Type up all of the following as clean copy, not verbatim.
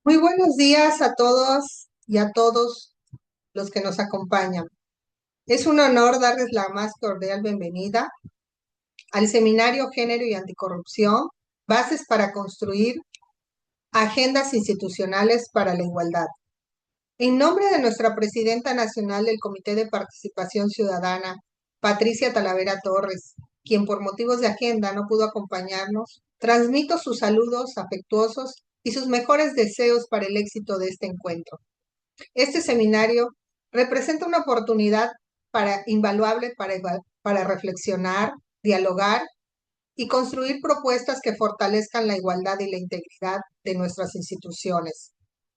Muy buenos días a todos y a todos los que nos acompañan. Es un honor darles la más cordial bienvenida al Seminario Género y Anticorrupción, Bases para construir agendas institucionales para la igualdad. En nombre de nuestra presidenta nacional del Comité de Participación Ciudadana, Patricia Talavera Torres, quien por motivos de agenda no pudo acompañarnos, transmito sus saludos afectuosos y sus mejores deseos para el éxito de este encuentro. Este seminario representa una oportunidad invaluable para reflexionar, dialogar y construir propuestas que fortalezcan la igualdad y la integridad de nuestras instituciones.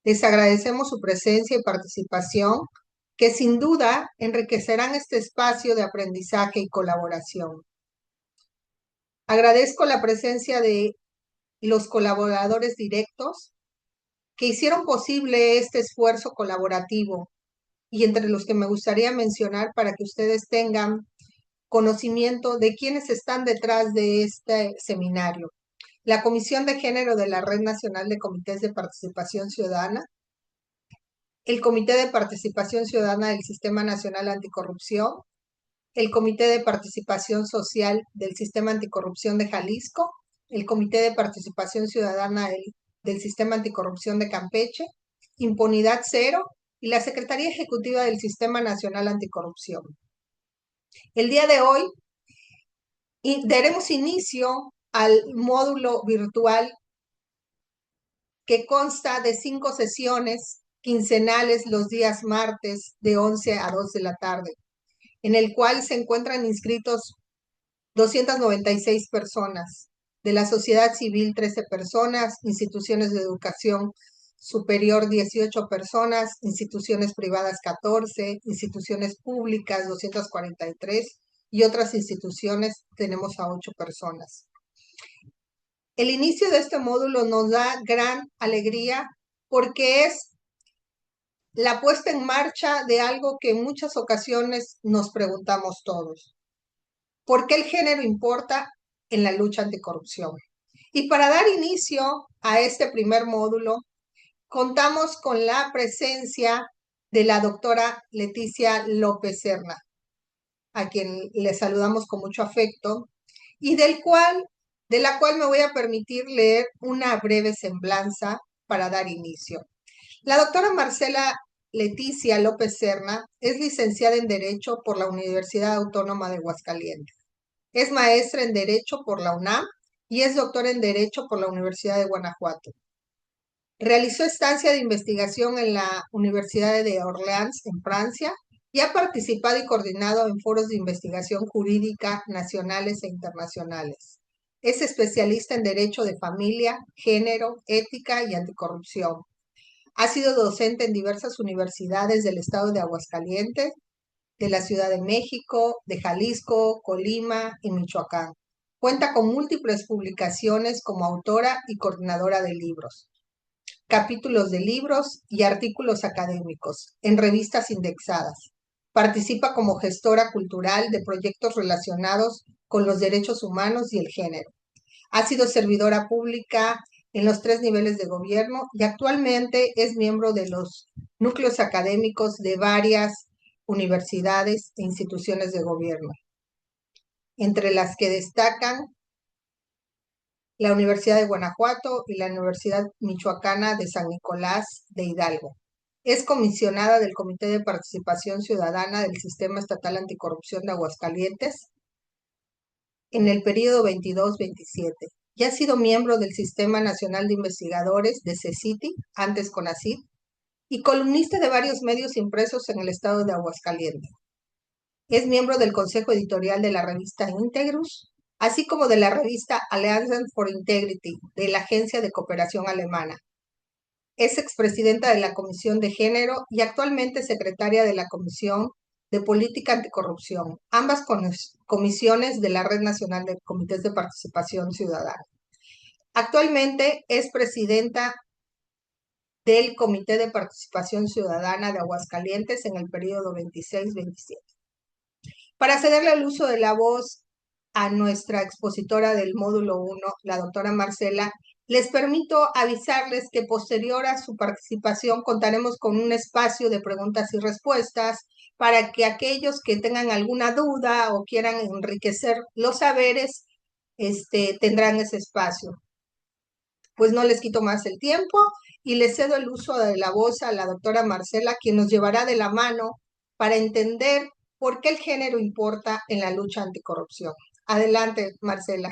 Les agradecemos su presencia y participación, que sin duda enriquecerán este espacio de aprendizaje y colaboración. Agradezco la presencia de los colaboradores directos que hicieron posible este esfuerzo colaborativo y entre los que me gustaría mencionar para que ustedes tengan conocimiento de quiénes están detrás de este seminario. La Comisión de Género de la Red Nacional de Comités de Participación Ciudadana, el Comité de Participación Ciudadana del Sistema Nacional Anticorrupción, el Comité de Participación Social del Sistema Anticorrupción de Jalisco, el Comité de Participación Ciudadana del Sistema Anticorrupción de Campeche, Impunidad Cero y la Secretaría Ejecutiva del Sistema Nacional Anticorrupción. El día de hoy daremos inicio al módulo virtual que consta de 5 sesiones quincenales los días martes de 11 a 2 de la tarde, en el cual se encuentran inscritos 296 personas, de la sociedad civil 13 personas, instituciones de educación superior 18 personas, instituciones privadas 14, instituciones públicas 243 y otras instituciones tenemos a 8 personas. El inicio de este módulo nos da gran alegría porque es la puesta en marcha de algo que en muchas ocasiones nos preguntamos todos. ¿Por qué el género importa en la lucha anticorrupción? Y para dar inicio a este primer módulo, contamos con la presencia de la doctora Leticia López Serna, a quien le saludamos con mucho afecto, y de la cual me voy a permitir leer una breve semblanza para dar inicio. La doctora Marcela Leticia López Serna es licenciada en Derecho por la Universidad Autónoma de Aguascalientes. Es maestra en Derecho por la UNAM y es doctora en Derecho por la Universidad de Guanajuato. Realizó estancia de investigación en la Universidad de Orleans, en Francia, y ha participado y coordinado en foros de investigación jurídica nacionales e internacionales. Es especialista en Derecho de Familia, Género, Ética y Anticorrupción. Ha sido docente en diversas universidades del estado de Aguascalientes, de la Ciudad de México, de Jalisco, Colima y Michoacán. Cuenta con múltiples publicaciones como autora y coordinadora de libros, capítulos de libros y artículos académicos en revistas indexadas. Participa como gestora cultural de proyectos relacionados con los derechos humanos y el género. Ha sido servidora pública en los 3 niveles de gobierno y actualmente es miembro de los núcleos académicos de varias universidades e instituciones de gobierno, entre las que destacan la Universidad de Guanajuato y la Universidad Michoacana de San Nicolás de Hidalgo. Es comisionada del Comité de Participación Ciudadana del Sistema Estatal Anticorrupción de Aguascalientes en el periodo 22-27 y ha sido miembro del Sistema Nacional de Investigadores de CECITI, antes CONACYT, y columnista de varios medios impresos en el estado de Aguascalientes. Es miembro del consejo editorial de la revista Integrus, así como de la revista Alliance for Integrity de la Agencia de Cooperación Alemana. Es expresidenta de la Comisión de Género y actualmente secretaria de la Comisión de Política Anticorrupción, ambas comisiones de la Red Nacional de Comités de Participación Ciudadana. Actualmente es presidenta del Comité de Participación Ciudadana de Aguascalientes en el periodo 26-27. Para cederle el uso de la voz a nuestra expositora del módulo 1, la doctora Marcela, Les permito avisarles que posterior a su participación contaremos con un espacio de preguntas y respuestas para que aquellos que tengan alguna duda o quieran enriquecer los saberes, tendrán ese espacio. Pues no les quito más el tiempo y les cedo el uso de la voz a la doctora Marcela, quien nos llevará de la mano para entender por qué el género importa en la lucha anticorrupción. Adelante, Marcela.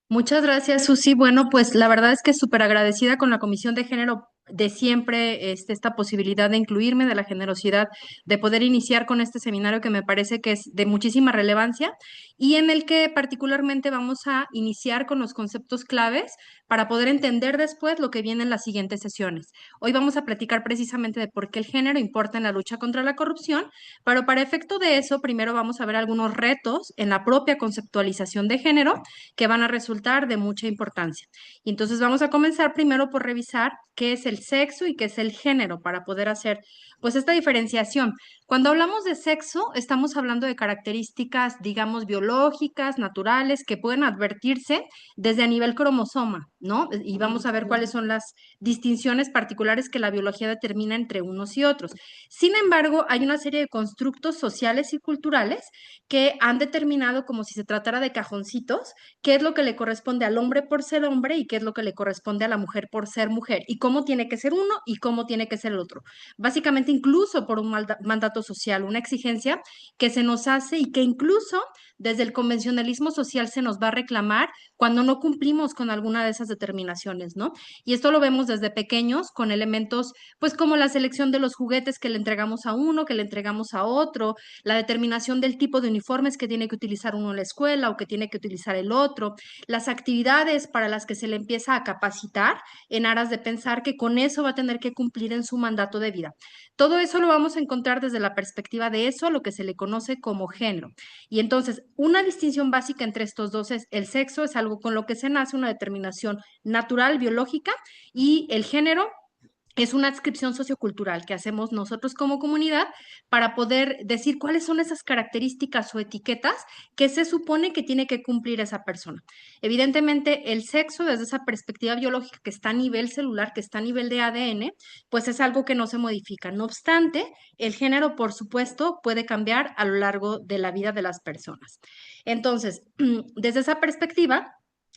Muchas gracias, Susi. Bueno, pues la verdad es que súper agradecida con la Comisión de Género de siempre esta posibilidad de incluirme, de la generosidad de poder iniciar con este seminario que me parece que es de muchísima relevancia y en el que particularmente vamos a iniciar con los conceptos claves para poder entender después lo que viene en las siguientes sesiones. Hoy vamos a platicar precisamente de por qué el género importa en la lucha contra la corrupción, pero para efecto de eso, primero vamos a ver algunos retos en la propia conceptualización de género que van a resultar de mucha importancia. Y entonces vamos a comenzar primero por revisar qué es el sexo y qué es el género para poder hacer pues esta diferenciación. Cuando hablamos de sexo, estamos hablando de características, digamos, biológicas, naturales, que pueden advertirse desde a nivel cromosoma, ¿no? Y vamos a ver cuáles son las distinciones particulares que la biología determina entre unos y otros. Sin embargo, hay una serie de constructos sociales y culturales que han determinado como si se tratara de cajoncitos qué es lo que le corresponde al hombre por ser hombre y qué es lo que le corresponde a la mujer por ser mujer y cómo tiene que ser uno y cómo tiene que ser el otro. Básicamente incluso por un mandato social, una exigencia que se nos hace y que incluso desde el convencionalismo social se nos va a reclamar cuando no cumplimos con alguna de esas determinaciones, ¿no? Y esto lo vemos desde pequeños con elementos, pues como la selección de los juguetes que le entregamos a uno, que le entregamos a otro, la determinación del tipo de uniformes que tiene que utilizar uno en la escuela o que tiene que utilizar el otro, las actividades para las que se le empieza a capacitar en aras de pensar que con eso va a tener que cumplir en su mandato de vida. Todo eso lo vamos a encontrar desde la perspectiva de eso, lo que se le conoce como género. Y entonces, una distinción básica entre estos dos es el sexo es algo con lo que se nace, una determinación natural, biológica, y el género es una adscripción sociocultural que hacemos nosotros como comunidad para poder decir cuáles son esas características o etiquetas que se supone que tiene que cumplir esa persona. Evidentemente, el sexo desde esa perspectiva biológica que está a nivel celular, que está a nivel de ADN, pues es algo que no se modifica. No obstante, el género, por supuesto, puede cambiar a lo largo de la vida de las personas. Entonces, desde esa perspectiva,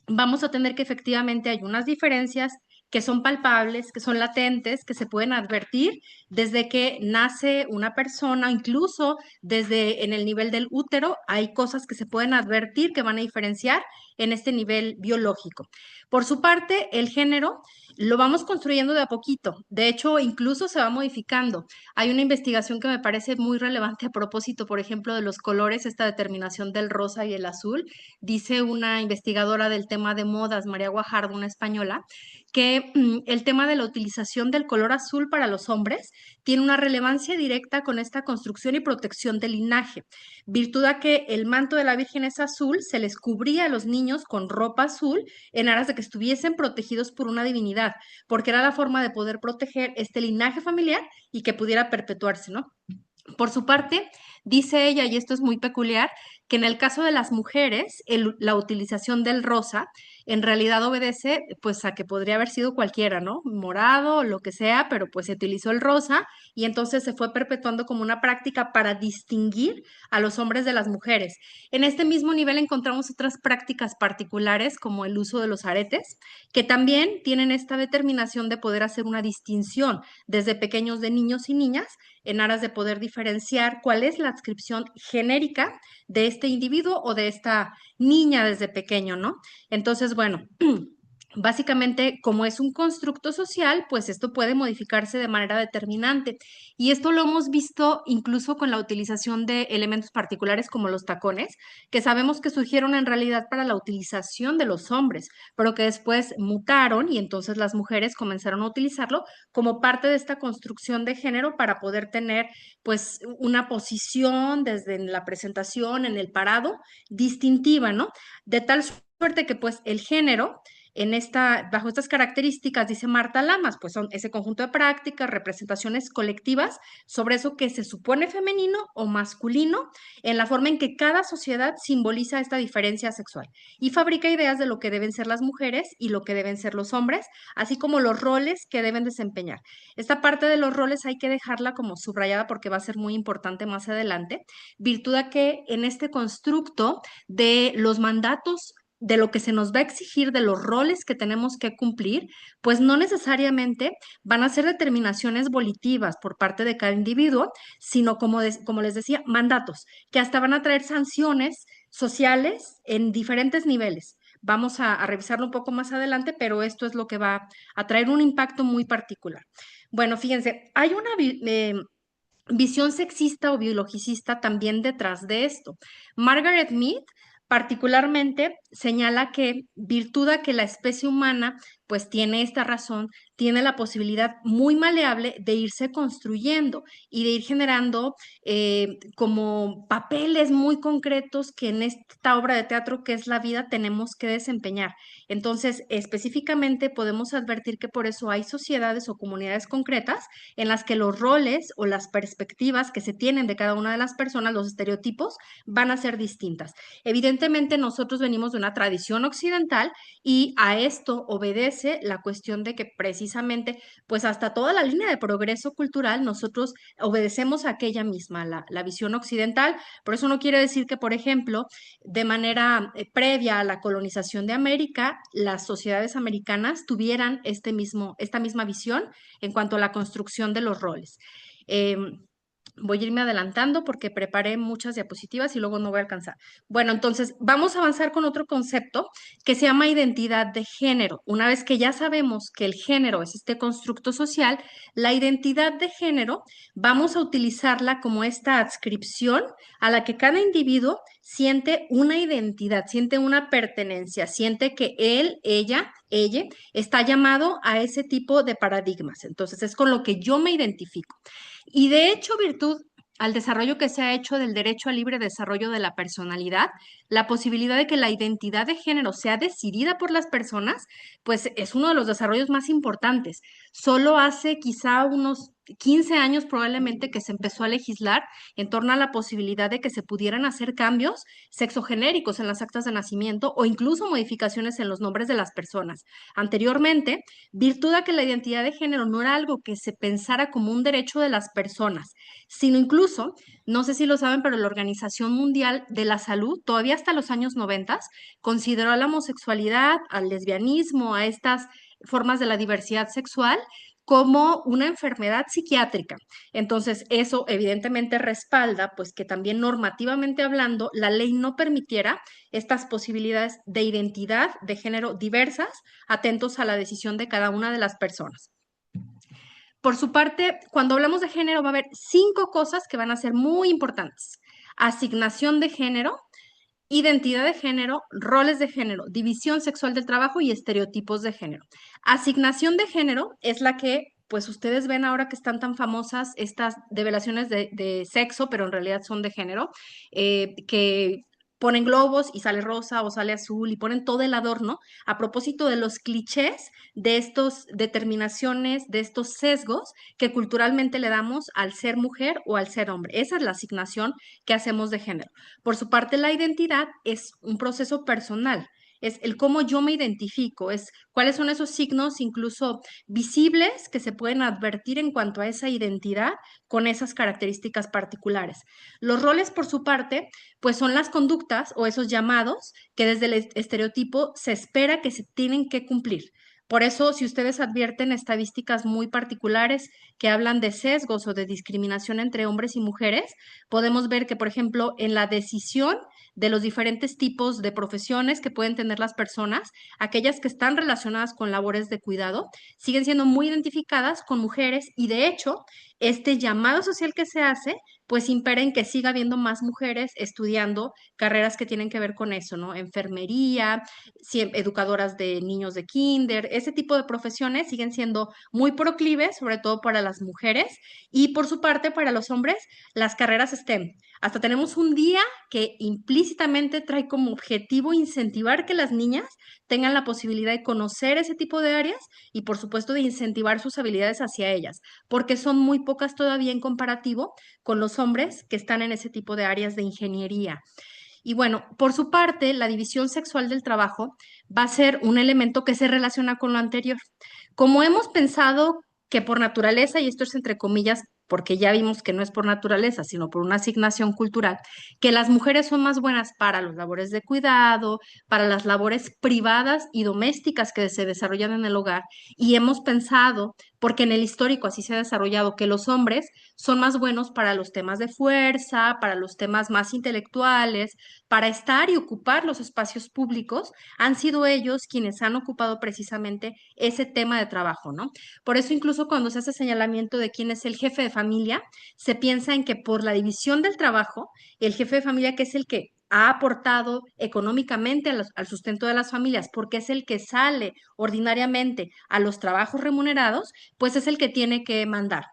vamos a tener que efectivamente hay unas diferencias que son palpables, que son latentes, que se pueden advertir desde que nace una persona, incluso desde en el nivel del útero, hay cosas que se pueden advertir que van a diferenciar en este nivel biológico. Por su parte, el género lo vamos construyendo de a poquito. De hecho, incluso se va modificando. Hay una investigación que me parece muy relevante a propósito, por ejemplo, de los colores, esta determinación del rosa y el azul. Dice una investigadora del tema de modas, María Guajardo, una española, que el tema de la utilización del color azul para los hombres tiene una relevancia directa con esta construcción y protección del linaje, virtud a que el manto de la Virgen es azul, se les cubría a los niños con ropa azul en aras de que estuviesen protegidos por una divinidad, porque era la forma de poder proteger este linaje familiar y que pudiera perpetuarse, ¿no? Por su parte, dice ella, y esto es muy peculiar, que en el caso de las mujeres, la utilización del rosa en realidad obedece pues a que podría haber sido cualquiera, ¿no? Morado o lo que sea, pero pues se utilizó el rosa y entonces se fue perpetuando como una práctica para distinguir a los hombres de las mujeres. En este mismo nivel encontramos otras prácticas particulares como el uso de los aretes, que también tienen esta determinación de poder hacer una distinción desde pequeños de niños y niñas en aras de poder diferenciar cuál es la adscripción genérica de este individuo o de esta niña desde pequeño, ¿no? Entonces, bueno, básicamente, como es un constructo social, pues esto puede modificarse de manera determinante. Y esto lo hemos visto incluso con la utilización de elementos particulares como los tacones, que sabemos que surgieron en realidad para la utilización de los hombres, pero que después mutaron y entonces las mujeres comenzaron a utilizarlo como parte de esta construcción de género para poder tener pues una posición desde la presentación, en el parado, distintiva, ¿no? De tal suerte que pues el género bajo estas características, dice Marta Lamas, pues son ese conjunto de prácticas, representaciones colectivas sobre eso que se supone femenino o masculino, en la forma en que cada sociedad simboliza esta diferencia sexual y fabrica ideas de lo que deben ser las mujeres y lo que deben ser los hombres, así como los roles que deben desempeñar. Esta parte de los roles hay que dejarla como subrayada porque va a ser muy importante más adelante, virtud a que en este constructo de los mandatos de lo que se nos va a exigir, de los roles que tenemos que cumplir, pues no necesariamente van a ser determinaciones volitivas por parte de cada individuo, sino como les decía, mandatos, que hasta van a traer sanciones sociales en diferentes niveles. Vamos a revisarlo un poco más adelante, pero esto es lo que va a traer un impacto muy particular. Bueno, fíjense, hay una visión sexista o biologicista también detrás de esto. Margaret Mead particularmente señala que virtud a que la especie humana pues tiene esta razón, tiene la posibilidad muy maleable de irse construyendo y de ir generando como papeles muy concretos que en esta obra de teatro que es la vida tenemos que desempeñar. Entonces, específicamente podemos advertir que por eso hay sociedades o comunidades concretas en las que los roles o las perspectivas que se tienen de cada una de las personas, los estereotipos, van a ser distintas. Evidentemente, nosotros venimos de una tradición occidental y a esto obedece la cuestión de que precisamente, pues hasta toda la línea de progreso cultural, nosotros obedecemos a aquella misma, la visión occidental. Por eso no quiere decir que, por ejemplo, de manera previa a la colonización de América, las sociedades americanas tuvieran esta misma visión en cuanto a la construcción de los roles. Voy a irme adelantando porque preparé muchas diapositivas y luego no voy a alcanzar. Bueno, entonces vamos a avanzar con otro concepto que se llama identidad de género. Una vez que ya sabemos que el género es este constructo social, la identidad de género vamos a utilizarla como esta adscripción a la que cada individuo siente una identidad, siente una pertenencia, siente que él, ella está llamado a ese tipo de paradigmas. Entonces es con lo que yo me identifico. Y de hecho, virtud al desarrollo que se ha hecho del derecho al libre desarrollo de la personalidad, la posibilidad de que la identidad de género sea decidida por las personas, pues es uno de los desarrollos más importantes. Solo hace quizá unos 15 años probablemente que se empezó a legislar en torno a la posibilidad de que se pudieran hacer cambios sexogenéricos en las actas de nacimiento o incluso modificaciones en los nombres de las personas. Anteriormente, virtud a que la identidad de género no era algo que se pensara como un derecho de las personas, sino incluso, no sé si lo saben, pero la Organización Mundial de la Salud, todavía hasta los años 90, consideró a la homosexualidad, al lesbianismo, a estas formas de la diversidad sexual como una enfermedad psiquiátrica. Entonces, eso evidentemente respalda, pues que también normativamente hablando, la ley no permitiera estas posibilidades de identidad de género diversas, atentos a la decisión de cada una de las personas. Por su parte, cuando hablamos de género, va a haber 5 cosas que van a ser muy importantes. Asignación de género, identidad de género, roles de género, división sexual del trabajo y estereotipos de género. Asignación de género es la que, pues ustedes ven ahora que están tan famosas estas develaciones de sexo, pero en realidad son de género, que ponen globos y sale rosa o sale azul y ponen todo el adorno a propósito de los clichés de estas determinaciones, de estos sesgos que culturalmente le damos al ser mujer o al ser hombre. Esa es la asignación que hacemos de género. Por su parte, la identidad es un proceso personal, es el cómo yo me identifico, es cuáles son esos signos incluso visibles que se pueden advertir en cuanto a esa identidad con esas características particulares. Los roles, por su parte, pues son las conductas o esos llamados que desde el estereotipo se espera que se tienen que cumplir. Por eso, si ustedes advierten estadísticas muy particulares que hablan de sesgos o de discriminación entre hombres y mujeres, podemos ver que, por ejemplo, en la decisión de los diferentes tipos de profesiones que pueden tener las personas, aquellas que están relacionadas con labores de cuidado, siguen siendo muy identificadas con mujeres y de hecho, este llamado social que se hace, pues impera en que siga habiendo más mujeres estudiando carreras que tienen que ver con eso, ¿no? Enfermería, educadoras de niños de kinder, ese tipo de profesiones siguen siendo muy proclives, sobre todo para las mujeres, y por su parte, para los hombres, las carreras STEM. Hasta tenemos un día que implícitamente trae como objetivo incentivar que las niñas tengan la posibilidad de conocer ese tipo de áreas y por supuesto de incentivar sus habilidades hacia ellas, porque son muy pocas todavía en comparativo con los hombres que están en ese tipo de áreas de ingeniería. Y bueno, por su parte, la división sexual del trabajo va a ser un elemento que se relaciona con lo anterior. Como hemos pensado que por naturaleza, y esto es entre comillas, porque ya vimos que no es por naturaleza, sino por una asignación cultural, que las mujeres son más buenas para las labores de cuidado, para las labores privadas y domésticas que se desarrollan en el hogar, y hemos pensado, porque en el histórico así se ha desarrollado, que los hombres son más buenos para los temas de fuerza, para los temas más intelectuales, para estar y ocupar los espacios públicos, han sido ellos quienes han ocupado precisamente ese tema de trabajo, ¿no? Por eso incluso cuando se hace señalamiento de quién es el jefe de familia, se piensa en que por la división del trabajo, el jefe de familia, que es el que ha aportado económicamente al sustento de las familias, porque es el que sale ordinariamente a los trabajos remunerados, pues es el que tiene que mandar.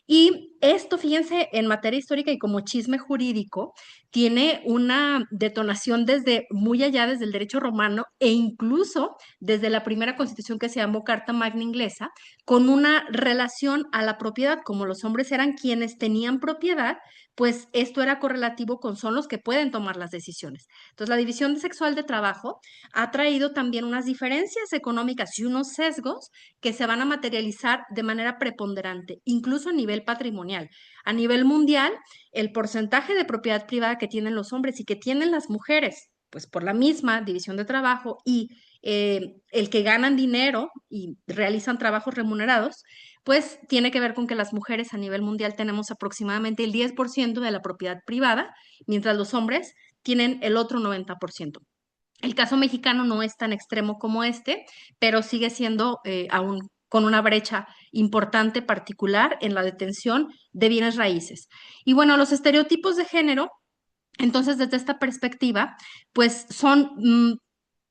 Y esto, fíjense, en materia histórica y como chisme jurídico, tiene una detonación desde muy allá, desde el derecho romano e incluso desde la primera constitución que se llamó Carta Magna Inglesa, con una relación a la propiedad, como los hombres eran quienes tenían propiedad, pues esto era correlativo con son los que pueden tomar las decisiones. Entonces, la división sexual de trabajo ha traído también unas diferencias económicas y unos sesgos que se van a materializar de manera preponderante, incluso a nivel patrimonial. A nivel mundial, el porcentaje de propiedad privada que tienen los hombres y que tienen las mujeres, pues por la misma división de trabajo y el que ganan dinero y realizan trabajos remunerados, pues tiene que ver con que las mujeres a nivel mundial tenemos aproximadamente el 10% de la propiedad privada, mientras los hombres tienen el otro 90%. El caso mexicano no es tan extremo como este, pero sigue siendo aún con una brecha importante particular en la detención de bienes raíces. Y bueno, los estereotipos de género, entonces desde esta perspectiva, pues son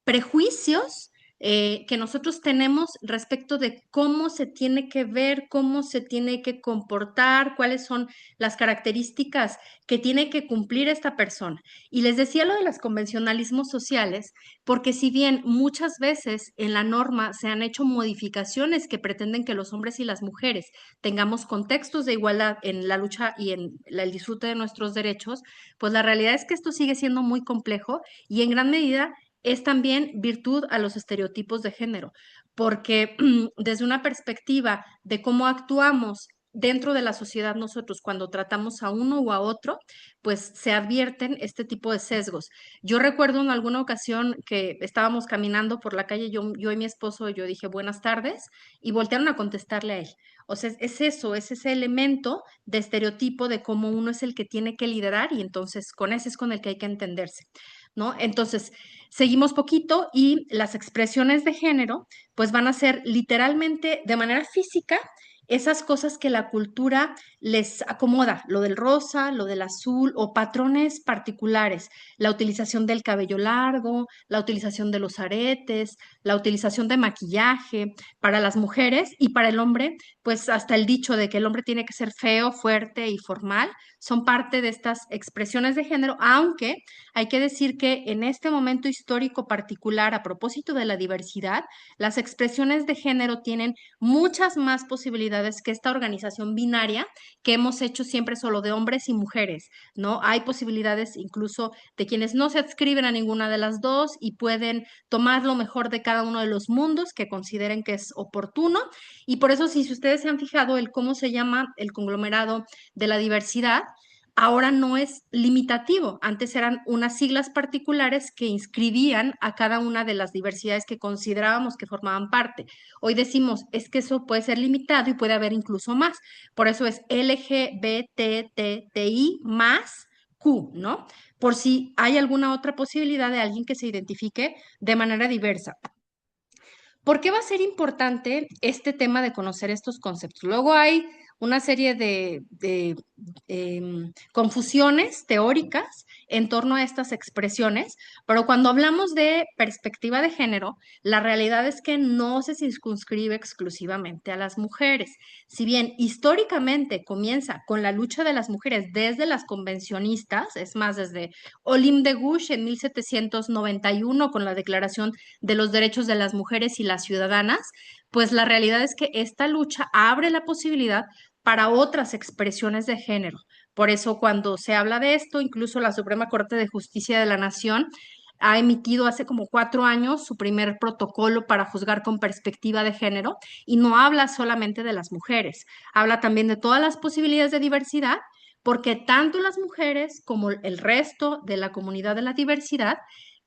prejuicios que nosotros tenemos respecto de cómo se tiene que ver, cómo se tiene que comportar, cuáles son las características que tiene que cumplir esta persona. Y les decía lo de los convencionalismos sociales, porque si bien muchas veces en la norma se han hecho modificaciones que pretenden que los hombres y las mujeres tengamos contextos de igualdad en la lucha y en el disfrute de nuestros derechos, pues la realidad es que esto sigue siendo muy complejo y en gran medida es también virtud a los estereotipos de género, porque desde una perspectiva de cómo actuamos dentro de la sociedad nosotros cuando tratamos a uno o a otro, pues se advierten este tipo de sesgos. Yo recuerdo en alguna ocasión que estábamos caminando por la calle, yo y mi esposo, yo dije buenas tardes y voltearon a contestarle a él. O sea, es eso, es ese elemento de estereotipo de cómo uno es el que tiene que liderar y entonces con ese es con el que hay que entenderse. ¿No? Entonces, seguimos poquito y las expresiones de género, pues van a ser literalmente de manera física esas cosas que la cultura les acomoda, lo del rosa, lo del azul o patrones particulares, la utilización del cabello largo, la utilización de los aretes, la utilización de maquillaje para las mujeres y para el hombre, pues hasta el dicho de que el hombre tiene que ser feo, fuerte y formal, son parte de estas expresiones de género, aunque hay que decir que en este momento histórico particular, a propósito de la diversidad, las expresiones de género tienen muchas más posibilidades que esta organización binaria que hemos hecho siempre solo de hombres y mujeres, ¿no? Hay posibilidades incluso de quienes no se adscriben a ninguna de las dos y pueden tomar lo mejor de cada uno de los mundos que consideren que es oportuno. Y por eso, si ustedes se han fijado el cómo se llama el conglomerado de la diversidad, ahora no es limitativo. Antes eran unas siglas particulares que inscribían a cada una de las diversidades que considerábamos que formaban parte. Hoy decimos, es que eso puede ser limitado y puede haber incluso más. Por eso es LGBTTI más Q, ¿no? Por si hay alguna otra posibilidad de alguien que se identifique de manera diversa. ¿Por qué va a ser importante este tema de conocer estos conceptos? Luego hay una serie de confusiones teóricas en torno a estas expresiones, pero cuando hablamos de perspectiva de género, la realidad es que no se circunscribe exclusivamente a las mujeres. Si bien históricamente comienza con la lucha de las mujeres desde las convencionistas, es más, desde Olympe de Gouges en 1791 con la Declaración de los Derechos de las Mujeres y las Ciudadanas, pues la realidad es que esta lucha abre la posibilidad para otras expresiones de género. Por eso cuando se habla de esto, incluso la Suprema Corte de Justicia de la Nación ha emitido hace como 4 años su primer protocolo para juzgar con perspectiva de género y no habla solamente de las mujeres, habla también de todas las posibilidades de diversidad, porque tanto las mujeres como el resto de la comunidad de la diversidad,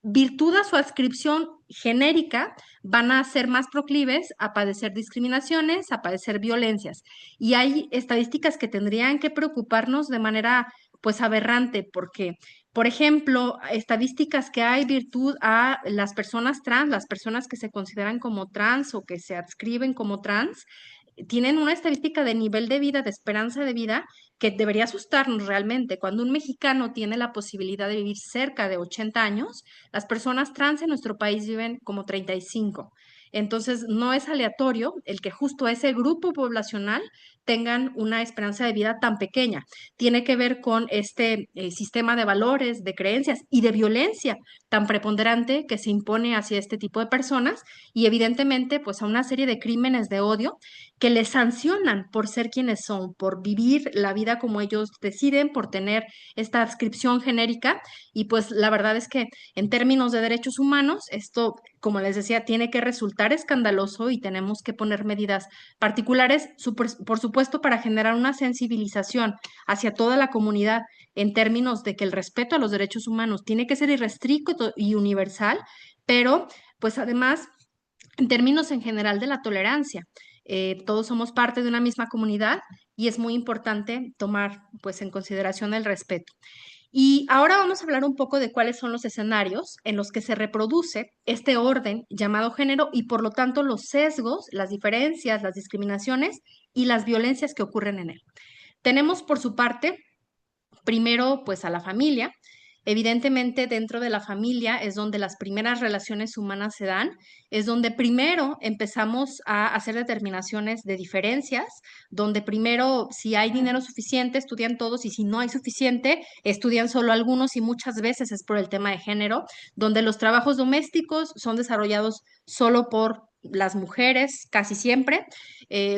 virtud a su adscripción genérica, van a ser más proclives a padecer discriminaciones, a padecer violencias. Y hay estadísticas que tendrían que preocuparnos de manera pues aberrante, porque por ejemplo, estadísticas que hay virtud a las personas trans, las personas que se consideran como trans o que se adscriben como trans, tienen una estadística de nivel de vida, de esperanza de vida, que debería asustarnos realmente. Cuando un mexicano tiene la posibilidad de vivir cerca de 80 años, las personas trans en nuestro país viven como 35. Entonces, no es aleatorio el que justo ese grupo poblacional tengan una esperanza de vida tan pequeña. Tiene que ver con este sistema de valores, de creencias y de violencia tan preponderante que se impone hacia este tipo de personas y evidentemente pues a una serie de crímenes de odio que les sancionan por ser quienes son, por vivir la vida como ellos deciden, por tener esta adscripción genérica. Y pues la verdad es que en términos de derechos humanos, esto, como les decía, tiene que resultar escandaloso y tenemos que poner medidas particulares, por supuesto, para generar una sensibilización hacia toda la comunidad en términos de que el respeto a los derechos humanos tiene que ser irrestricto y universal, pero pues además en términos en general de la tolerancia. Todos somos parte de una misma comunidad y es muy importante tomar pues en consideración el respeto. Y ahora vamos a hablar un poco de cuáles son los escenarios en los que se reproduce este orden llamado género y por lo tanto los sesgos, las diferencias, las discriminaciones y las violencias que ocurren en él. Tenemos por su parte primero pues a la familia. Evidentemente dentro de la familia es donde las primeras relaciones humanas se dan, es donde primero empezamos a hacer determinaciones de diferencias, donde primero si hay dinero suficiente estudian todos y si no hay suficiente estudian solo algunos y muchas veces es por el tema de género, donde los trabajos domésticos son desarrollados solo por las mujeres casi siempre,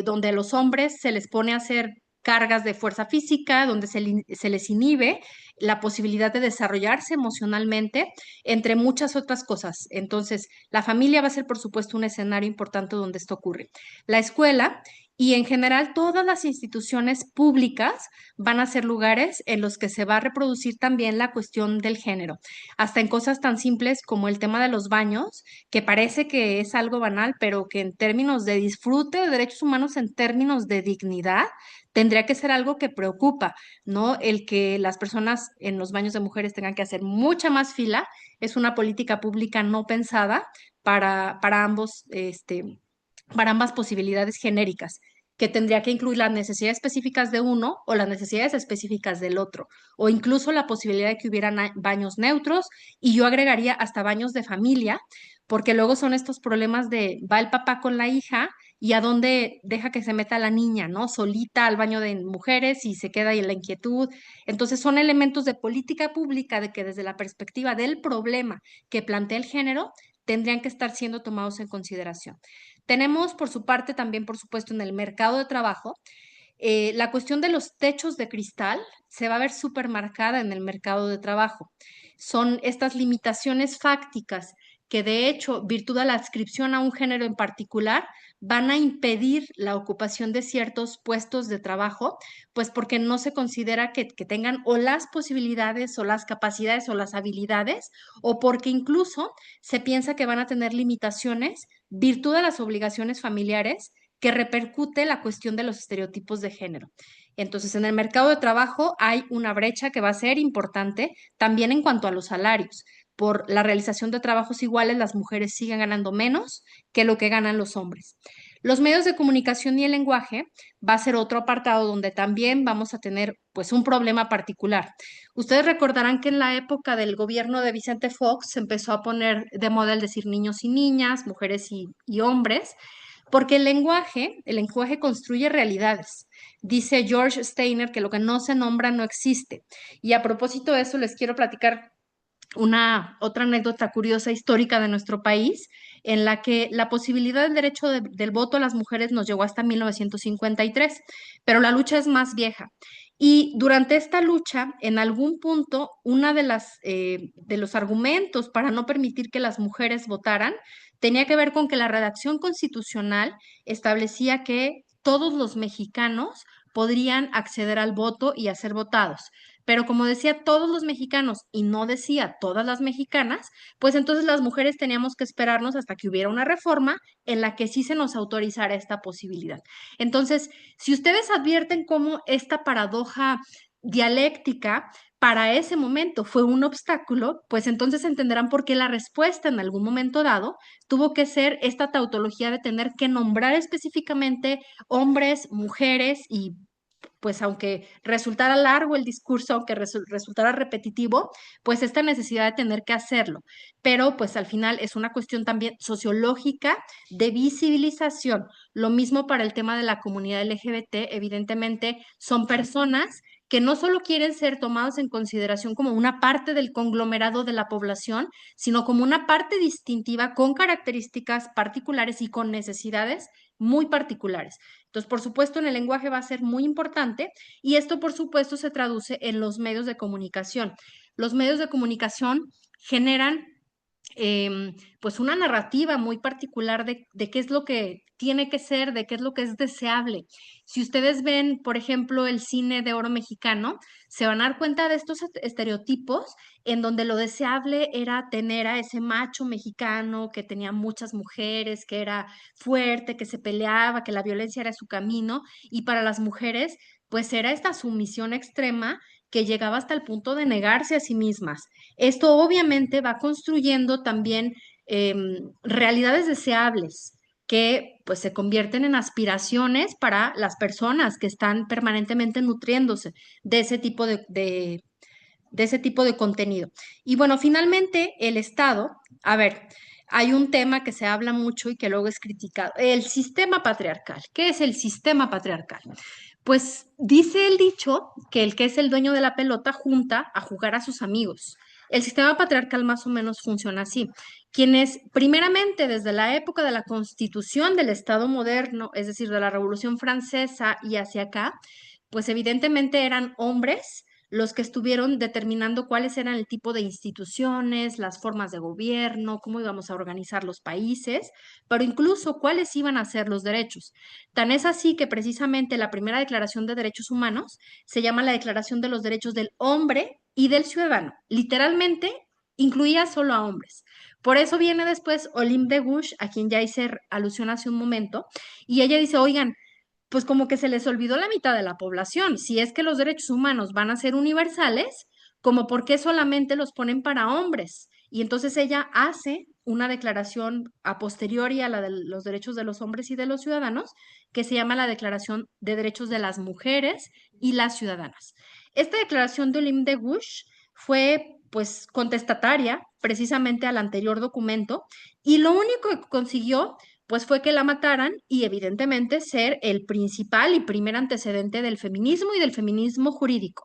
donde a los hombres se les pone a hacer cargas de fuerza física, donde se les inhibe la posibilidad de desarrollarse emocionalmente, entre muchas otras cosas. Entonces, la familia va a ser, por supuesto, un escenario importante donde esto ocurre. La escuela y en general todas las instituciones públicas van a ser lugares en los que se va a reproducir también la cuestión del género, hasta en cosas tan simples como el tema de los baños, que parece que es algo banal, pero que en términos de disfrute de derechos humanos, en términos de dignidad, tendría que ser algo que preocupa, ¿no? El que las personas en los baños de mujeres tengan que hacer mucha más fila es una política pública no pensada para ambos, para ambas posibilidades genéricas, que tendría que incluir las necesidades específicas de uno o las necesidades específicas del otro, o incluso la posibilidad de que hubieran baños neutros, y yo agregaría hasta baños de familia, porque luego son estos problemas de va el papá con la hija y a dónde deja que se meta la niña, ¿no? Solita al baño de mujeres y se queda ahí en la inquietud. Entonces son elementos de política pública de que desde la perspectiva del problema que plantea el género, tendrían que estar siendo tomados en consideración. Tenemos por su parte también, por supuesto, en el mercado de trabajo, la cuestión de los techos de cristal se va a ver súper marcada en el mercado de trabajo. Son estas limitaciones fácticas que de hecho, virtud de la adscripción a un género en particular, van a impedir la ocupación de ciertos puestos de trabajo, pues porque no se considera que tengan o las posibilidades o las capacidades o las habilidades, o porque incluso se piensa que van a tener limitaciones virtud de las obligaciones familiares que repercute la cuestión de los estereotipos de género. Entonces, en el mercado de trabajo hay una brecha que va a ser importante también en cuanto a los salarios. Por la realización de trabajos iguales, las mujeres siguen ganando menos que lo que ganan los hombres. Los medios de comunicación y el lenguaje va a ser otro apartado donde también vamos a tener pues un problema particular. Ustedes recordarán que en la época del gobierno de Vicente Fox se empezó a poner de moda el decir niños y niñas, mujeres y hombres, porque el lenguaje construye realidades. Dice George Steiner que lo que no se nombra no existe. Y a propósito de eso, les quiero platicar una otra anécdota curiosa histórica de nuestro país, en la que la posibilidad del derecho del voto a las mujeres nos llegó hasta 1953, pero la lucha es más vieja. Y durante esta lucha, en algún punto, una de los argumentos para no permitir que las mujeres votaran tenía que ver con que la redacción constitucional establecía que todos los mexicanos podrían acceder al voto y a ser votados. Pero como decía todos los mexicanos y no decía todas las mexicanas, pues entonces las mujeres teníamos que esperarnos hasta que hubiera una reforma en la que sí se nos autorizara esta posibilidad. Entonces, si ustedes advierten cómo esta paradoja dialéctica para ese momento fue un obstáculo, pues entonces entenderán por qué la respuesta en algún momento dado tuvo que ser esta tautología de tener que nombrar específicamente hombres, mujeres y pues aunque resultara largo el discurso, aunque resultara repetitivo, pues esta necesidad de tener que hacerlo. Pero pues al final es una cuestión también sociológica de visibilización. Lo mismo para el tema de la comunidad LGBT, evidentemente son personas que no solo quieren ser tomados en consideración como una parte del conglomerado de la población, sino como una parte distintiva con características particulares y con necesidades muy particulares. Entonces, por supuesto, en el lenguaje va a ser muy importante y esto, por supuesto, se traduce en los medios de comunicación. Los medios de comunicación generan pues una narrativa muy particular de qué es lo que tiene que ser, de qué es lo que es deseable. Si ustedes ven, por ejemplo, el cine de oro mexicano, se van a dar cuenta de estos estereotipos en donde lo deseable era tener a ese macho mexicano que tenía muchas mujeres, que era fuerte, que se peleaba, que la violencia era su camino, y para las mujeres, pues era esta sumisión extrema que llegaba hasta el punto de negarse a sí mismas. Esto obviamente va construyendo también realidades deseables que pues se convierten en aspiraciones para las personas que están permanentemente nutriéndose de ese tipo de ese tipo de contenido. Y bueno, finalmente el Estado, a ver, hay un tema que se habla mucho y que luego es criticado, el sistema patriarcal. ¿Qué es el sistema patriarcal? Pues dice el dicho que el que es el dueño de la pelota junta a jugar a sus amigos. El sistema patriarcal más o menos funciona así. Quienes primeramente desde la época de la constitución del Estado moderno, es decir, de la Revolución Francesa y hacia acá, pues evidentemente eran hombres los que estuvieron determinando cuáles eran el tipo de instituciones, las formas de gobierno, cómo íbamos a organizar los países, pero incluso cuáles iban a ser los derechos. Tan es así que precisamente la primera Declaración de Derechos Humanos se llama la Declaración de los Derechos del Hombre y del Ciudadano. Literalmente incluía solo a hombres. Por eso viene después Olympe de Gouges, a quien ya hice alusión hace un momento, y ella dice, oigan, pues como que se les olvidó la mitad de la población. Si es que los derechos humanos van a ser universales, como por qué solamente los ponen para hombres. Y entonces ella hace una declaración a posteriori a la de los derechos de los hombres y de los ciudadanos, que se llama la Declaración de Derechos de las Mujeres y las Ciudadanas. Esta declaración de Olympe de Gouges fue pues contestataria precisamente al anterior documento y lo único que consiguió pues fue que la mataran y evidentemente ser el principal y primer antecedente del feminismo y del feminismo jurídico.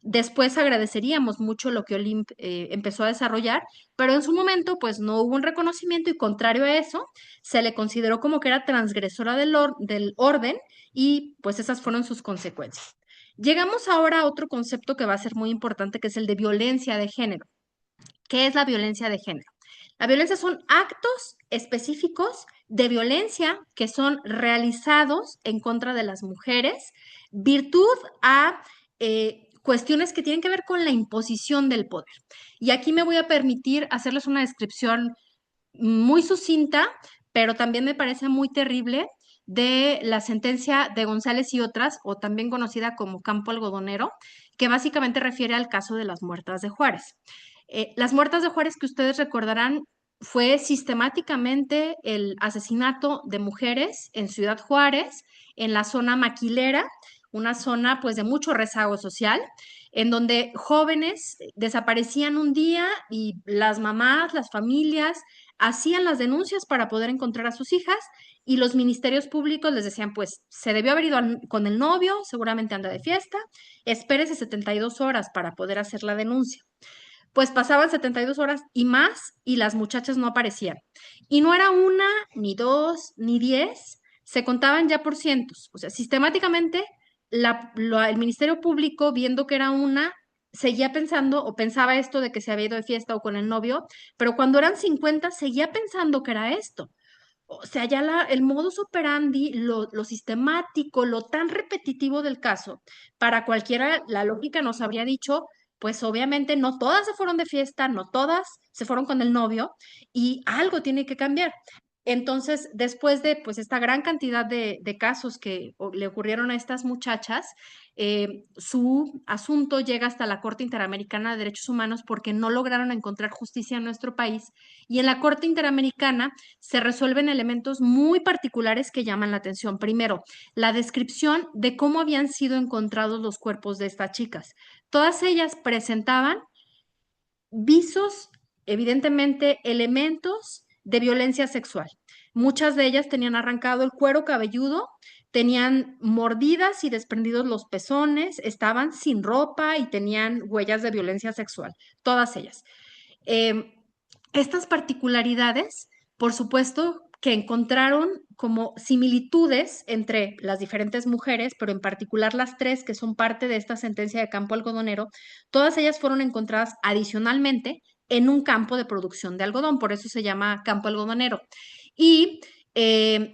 Después agradeceríamos mucho lo que Olimp empezó a desarrollar, pero en su momento pues no hubo un reconocimiento y contrario a eso, se le consideró como que era transgresora del orden y pues esas fueron sus consecuencias. Llegamos ahora a otro concepto que va a ser muy importante, que es el de violencia de género. ¿Qué es la violencia de género? La violencia son actos específicos de violencia que son realizados en contra de las mujeres, virtud a cuestiones que tienen que ver con la imposición del poder. Y aquí me voy a permitir hacerles una descripción muy sucinta, pero también me parece muy terrible de la sentencia de González y otras, o también conocida como Campo Algodonero, que básicamente refiere al caso de las muertas de Juárez. Las muertas de Juárez, que ustedes recordarán, fue sistemáticamente el asesinato de mujeres en Ciudad Juárez, en la zona maquilera, una zona pues de mucho rezago social, en donde jóvenes desaparecían un día y las mamás, las familias hacían las denuncias para poder encontrar a sus hijas y los ministerios públicos les decían, pues se debió haber ido con el novio, seguramente anda de fiesta, espérese 72 horas para poder hacer la denuncia. Pues pasaban 72 horas y más y las muchachas no aparecían. Y no era una, ni dos, ni 10, se contaban ya por cientos. O sea, sistemáticamente el Ministerio Público, viendo que era una, seguía pensando o pensaba esto de que se había ido de fiesta o con el novio, pero cuando eran 50 seguía pensando que era esto. O sea, ya el modus operandi, lo sistemático, lo tan repetitivo del caso, para cualquiera la lógica nos habría dicho, pues obviamente no todas se fueron de fiesta, no todas se fueron con el novio y algo tiene que cambiar. Entonces, después de pues esta gran cantidad de casos que le ocurrieron a estas muchachas, su asunto llega hasta la Corte Interamericana de Derechos Humanos porque no lograron encontrar justicia en nuestro país y en la Corte Interamericana se resuelven elementos muy particulares que llaman la atención. Primero, la descripción de cómo habían sido encontrados los cuerpos de estas chicas. Todas ellas presentaban visos, evidentemente, elementos de violencia sexual. Muchas de ellas tenían arrancado el cuero cabelludo, tenían mordidas y desprendidos los pezones, estaban sin ropa y tenían huellas de violencia sexual, todas ellas. Eh, estas particularidades, por supuesto, que encontraron como similitudes entre las diferentes mujeres, pero en particular las tres que son parte de esta sentencia de campo algodonero, todas ellas fueron encontradas adicionalmente en un campo de producción de algodón, por eso se llama campo algodonero. Y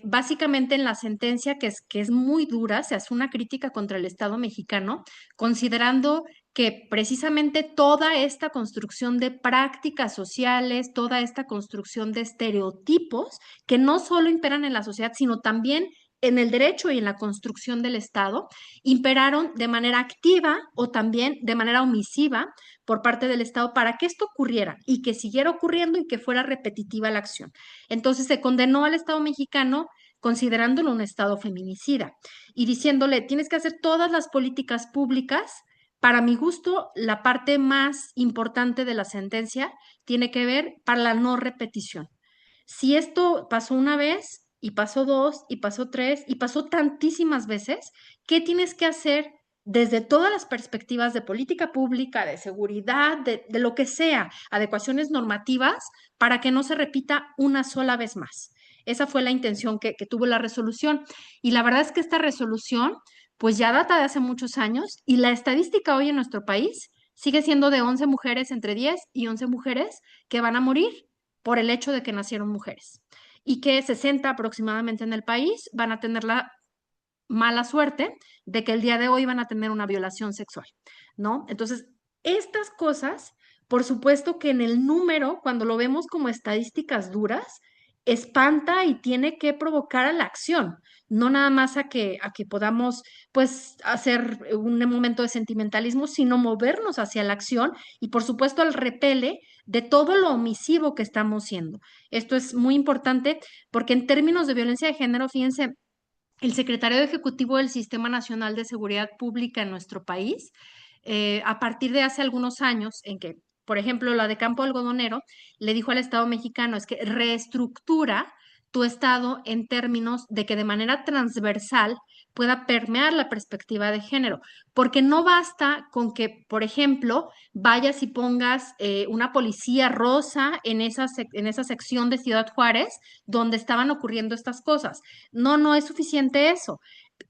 básicamente en la sentencia, que es muy dura, se hace una crítica contra el Estado mexicano, considerando que precisamente toda esta construcción de prácticas sociales, toda esta construcción de estereotipos que no solo imperan en la sociedad, sino también en el derecho y en la construcción del Estado, imperaron de manera activa o también de manera omisiva por parte del Estado para que esto ocurriera y que siguiera ocurriendo y que fuera repetitiva la acción. Entonces se condenó al Estado mexicano considerándolo un Estado feminicida y diciéndole, tienes que hacer todas las políticas públicas. Para mi gusto, la parte más importante de la sentencia tiene que ver para la no repetición. Si esto pasó una vez y pasó dos y pasó tres y pasó tantísimas veces, ¿qué tienes que hacer desde todas las perspectivas de política pública, de seguridad, de lo que sea, adecuaciones normativas, para que no se repita una sola vez más? Esa fue la intención que tuvo la resolución. Y la verdad es que esta resolución pues ya data de hace muchos años y la estadística hoy en nuestro país sigue siendo de 11 mujeres entre 10 y 11 mujeres que van a morir por el hecho de que nacieron mujeres y que 60 aproximadamente en el país van a tener la mala suerte de que el día de hoy van a tener una violación sexual, ¿no? Entonces, estas cosas, por supuesto que en el número, cuando lo vemos como estadísticas duras, espanta y tiene que provocar a la acción, no nada más a que podamos, pues, hacer un momento de sentimentalismo, sino movernos hacia la acción y, por supuesto, al repele de todo lo omisivo que estamos siendo. Esto es muy importante porque en términos de violencia de género, fíjense, el secretario ejecutivo del Sistema Nacional de Seguridad Pública en nuestro país, a partir de hace algunos años, en que, por ejemplo, la de Campo Algodonero, le dijo al Estado mexicano, es que reestructura tu Estado en términos de que de manera transversal pueda permear la perspectiva de género, porque no basta con que, por ejemplo, vayas y pongas una policía rosa en esa sección de Ciudad Juárez donde estaban ocurriendo estas cosas. No, no es suficiente eso.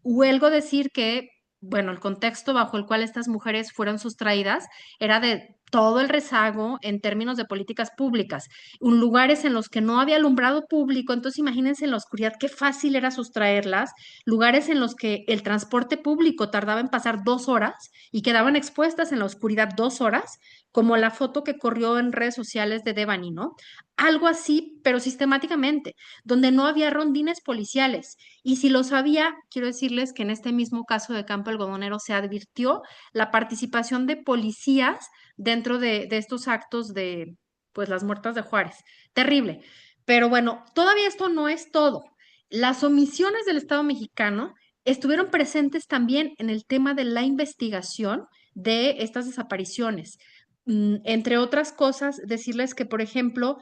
Huelgo decir que, bueno, el contexto bajo el cual estas mujeres fueron sustraídas era de todo el rezago en términos de políticas públicas, lugares en los que no había alumbrado público, entonces imagínense en la oscuridad qué fácil era sustraerlas, lugares en los que el transporte público tardaba en pasar 2 horas y quedaban expuestas en la oscuridad 2 horas, como la foto que corrió en redes sociales de Devani, ¿no? Algo así, pero sistemáticamente, donde no había rondines policiales. Y si lo sabía, quiero decirles que en este mismo caso de Campo Algodonero se advirtió la participación de policías dentro de estos actos pues las muertas de Juárez. Terrible. Pero bueno, todavía esto no es todo. Las omisiones del Estado mexicano estuvieron presentes también en el tema de la investigación de estas desapariciones. Entre otras cosas, decirles que, por ejemplo,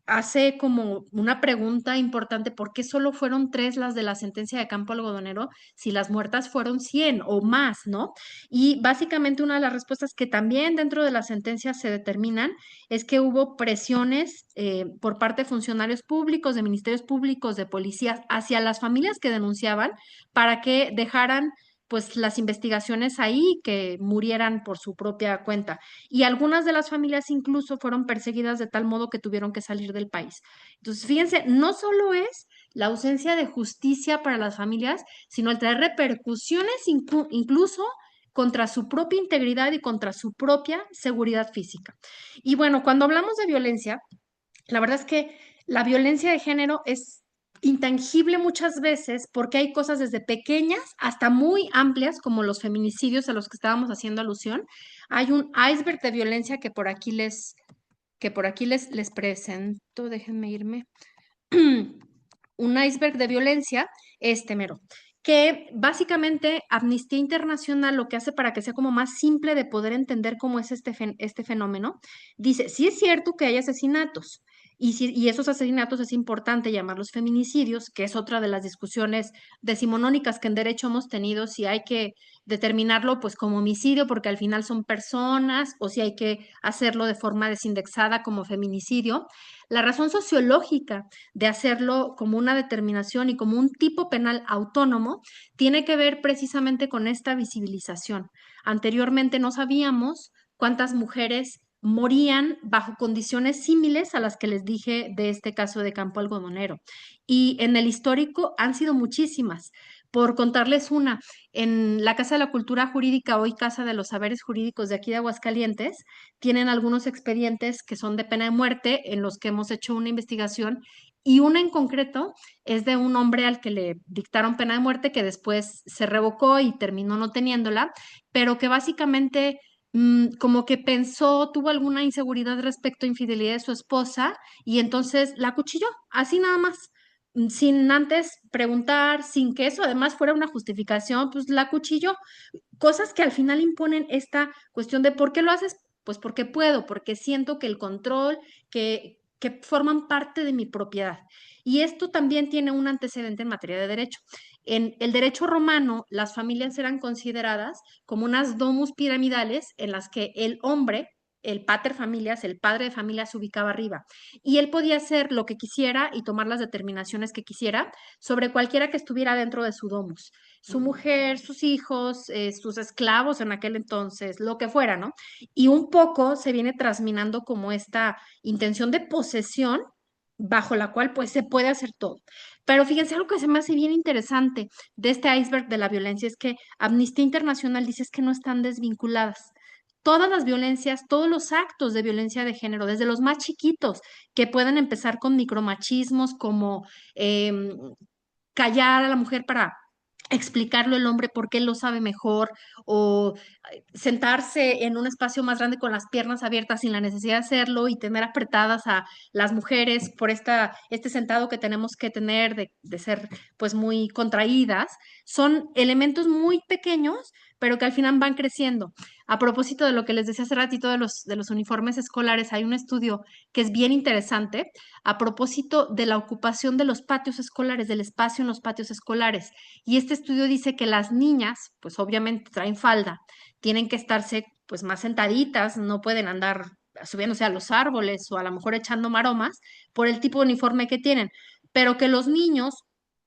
hace como una pregunta importante, ¿por qué solo fueron 3 las de la sentencia de Campo Algodonero si las muertas fueron 100 o más, ¿no? Y básicamente una de las respuestas que también dentro de la sentencia se determinan es que hubo presiones por parte de funcionarios públicos, de ministerios públicos, de policías, hacia las familias que denunciaban para que dejaran pues las investigaciones ahí, que murieran por su propia cuenta. Y algunas de las familias incluso fueron perseguidas de tal modo que tuvieron que salir del país. Entonces, fíjense, no solo es la ausencia de justicia para las familias, sino el traer repercusiones incluso contra su propia integridad y contra su propia seguridad física. Y bueno, cuando hablamos de violencia, la verdad es que la violencia de género es intangible muchas veces porque hay cosas desde pequeñas hasta muy amplias como los feminicidios a los que estábamos haciendo alusión. Hay un iceberg de violencia que por aquí les presento. Déjenme irme. Un iceberg de violencia, este mero, que básicamente Amnistía Internacional lo que hace para que sea como más simple de poder entender cómo es este fenómeno, dice, sí es cierto que hay asesinatos, y esos asesinatos es importante llamarlos feminicidios, que es otra de las discusiones decimonónicas que en derecho hemos tenido, si hay que determinarlo pues como homicidio porque al final son personas o si hay que hacerlo de forma desindexada como feminicidio. La razón sociológica de hacerlo como una determinación y como un tipo penal autónomo tiene que ver precisamente con esta visibilización. Anteriormente no sabíamos cuántas mujeres morían bajo condiciones similares a las que les dije de este caso de Campo Algodonero. Y en el histórico han sido muchísimas. Por contarles una, en la Casa de la Cultura Jurídica, hoy Casa de los Saberes Jurídicos de aquí de Aguascalientes, tienen algunos expedientes que son de pena de muerte en los que hemos hecho una investigación y una en concreto es de un hombre al que le dictaron pena de muerte que después se revocó y terminó no teniéndola, pero que básicamente como que pensó, tuvo alguna inseguridad respecto a infidelidad de su esposa y entonces la acuchilló, así nada más. Sin antes preguntar, sin que eso además fuera una justificación, pues la acuchilló. Cosas que al final imponen esta cuestión de ¿por qué lo haces? Pues porque puedo, porque siento que el control, que forman parte de mi propiedad. Y esto también tiene un antecedente en materia de derecho. En el derecho romano, las familias eran consideradas como unas domus piramidales en las que el hombre, el pater familias, el padre de familia, se ubicaba arriba. Y él podía hacer lo que quisiera y tomar las determinaciones que quisiera sobre cualquiera que estuviera dentro de su domus, su mujer, sus hijos, sus esclavos en aquel entonces, lo que fuera, ¿no? Y un poco se viene trasminando como esta intención de posesión bajo la cual pues se puede hacer todo. Pero fíjense, algo que se me hace bien interesante de este iceberg de la violencia es que Amnistía Internacional dice es que no están desvinculadas. Todas las violencias, todos los actos de violencia de género, desde los más chiquitos, que pueden empezar con micromachismos como callar a la mujer para explicarlo el hombre porque él lo sabe mejor o sentarse en un espacio más grande con las piernas abiertas sin la necesidad de hacerlo y tener apretadas a las mujeres por este sentado que tenemos que tener de ser pues muy contraídas, son elementos muy pequeños pero que al final van creciendo. A propósito de lo que les decía hace ratito de los uniformes escolares, hay un estudio que es bien interesante a propósito de la ocupación de los patios escolares, del espacio en los patios escolares. Y este estudio dice que las niñas, pues obviamente traen falda, tienen que estarse pues más sentaditas, no pueden andar subiéndose a los árboles o a lo mejor echando maromas por el tipo de uniforme que tienen, pero que los niños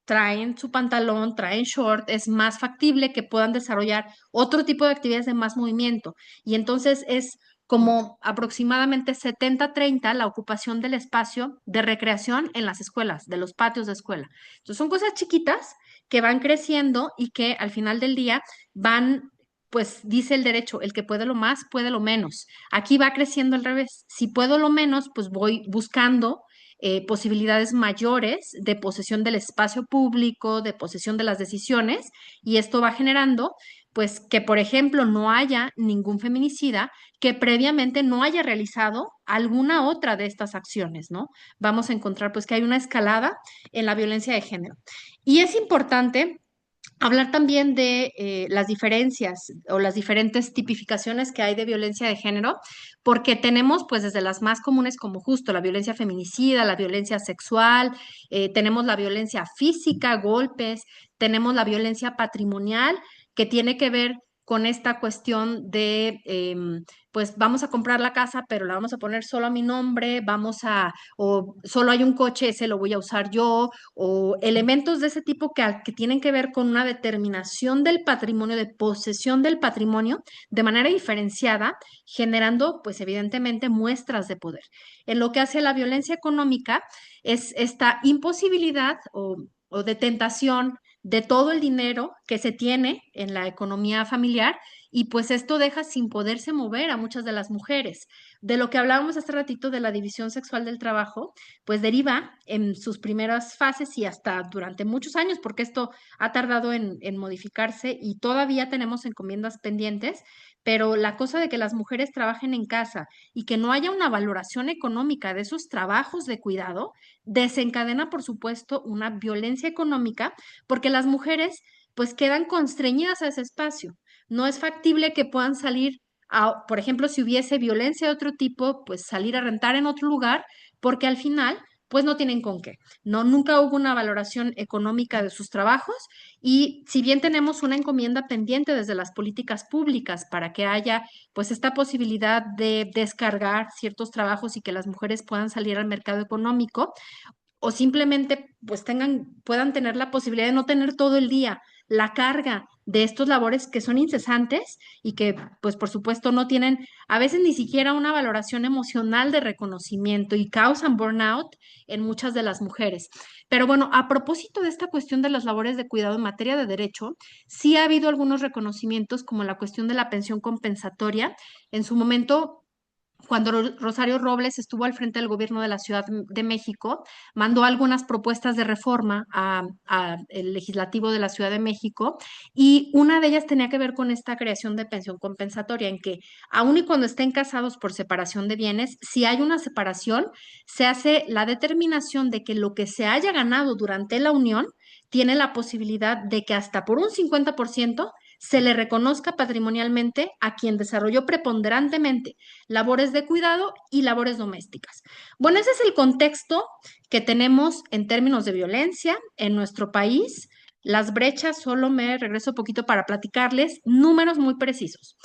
traen su pantalón, traen short, es más factible que puedan desarrollar otro tipo de actividades de más movimiento. Y entonces es como aproximadamente 70-30 la ocupación del espacio de recreación en las escuelas, de los patios de escuela. Entonces son cosas chiquitas que van creciendo y que al final del día van, pues dice el derecho, el que puede lo más, puede lo menos. Aquí va creciendo al revés. Si puedo lo menos, pues voy buscando posibilidades mayores de posesión del espacio público, de posesión de las decisiones, y esto va generando pues que, por ejemplo, no haya ningún feminicida que previamente no haya realizado alguna otra de estas acciones, ¿no? Vamos a encontrar pues que hay una escalada en la violencia de género. Y es importante hablar también de las diferencias o las diferentes tipificaciones que hay de violencia de género, porque tenemos pues desde las más comunes como justo la violencia feminicida, la violencia sexual, tenemos la violencia física, golpes, tenemos la violencia patrimonial, que tiene que ver con esta cuestión de, pues vamos a comprar la casa, pero la vamos a poner solo a mi nombre, o solo hay un coche, ese lo voy a usar yo, o elementos de ese tipo que tienen que ver con una determinación del patrimonio, de posesión del patrimonio, de manera diferenciada, generando, pues evidentemente, muestras de poder. En lo que hace a la violencia económica, es esta imposibilidad o de tentación de todo el dinero que se tiene en la economía familiar y pues esto deja sin poderse mover a muchas de las mujeres. De lo que hablábamos hace ratito de la división sexual del trabajo, pues deriva en sus primeras fases y hasta durante muchos años, porque esto ha tardado en modificarse y todavía tenemos encomiendas pendientes, pero la cosa de que las mujeres trabajen en casa y que no haya una valoración económica de esos trabajos de cuidado, desencadena, por supuesto, una violencia económica, porque las mujeres pues quedan constreñidas a ese espacio. No es factible que puedan salir por ejemplo, si hubiese violencia de otro tipo, pues salir a rentar en otro lugar, porque al final, pues no tienen con qué. No, nunca hubo una valoración económica de sus trabajos y si bien tenemos una encomienda pendiente desde las políticas públicas para que haya pues esta posibilidad de descargar ciertos trabajos y que las mujeres puedan salir al mercado económico, o simplemente pues puedan tener la posibilidad de no tener todo el día la carga de estos labores que son incesantes y que pues por supuesto no tienen a veces ni siquiera una valoración emocional de reconocimiento y causan burnout en muchas de las mujeres. Pero bueno, a propósito de esta cuestión de las labores de cuidado en materia de derecho, sí ha habido algunos reconocimientos como la cuestión de la pensión compensatoria. En su momento cuando Rosario Robles estuvo al frente del gobierno de la Ciudad de México, mandó algunas propuestas de reforma a el legislativo de la Ciudad de México y una de ellas tenía que ver con esta creación de pensión compensatoria, en que aun y cuando estén casados por separación de bienes, si hay una separación, se hace la determinación de que lo que se haya ganado durante la unión tiene la posibilidad de que hasta por un 50% se le reconozca patrimonialmente a quien desarrolló preponderantemente labores de cuidado y labores domésticas. Bueno, ese es el contexto que tenemos en términos de violencia en nuestro país. Las brechas, solo me regreso un poquito para platicarles números muy precisos.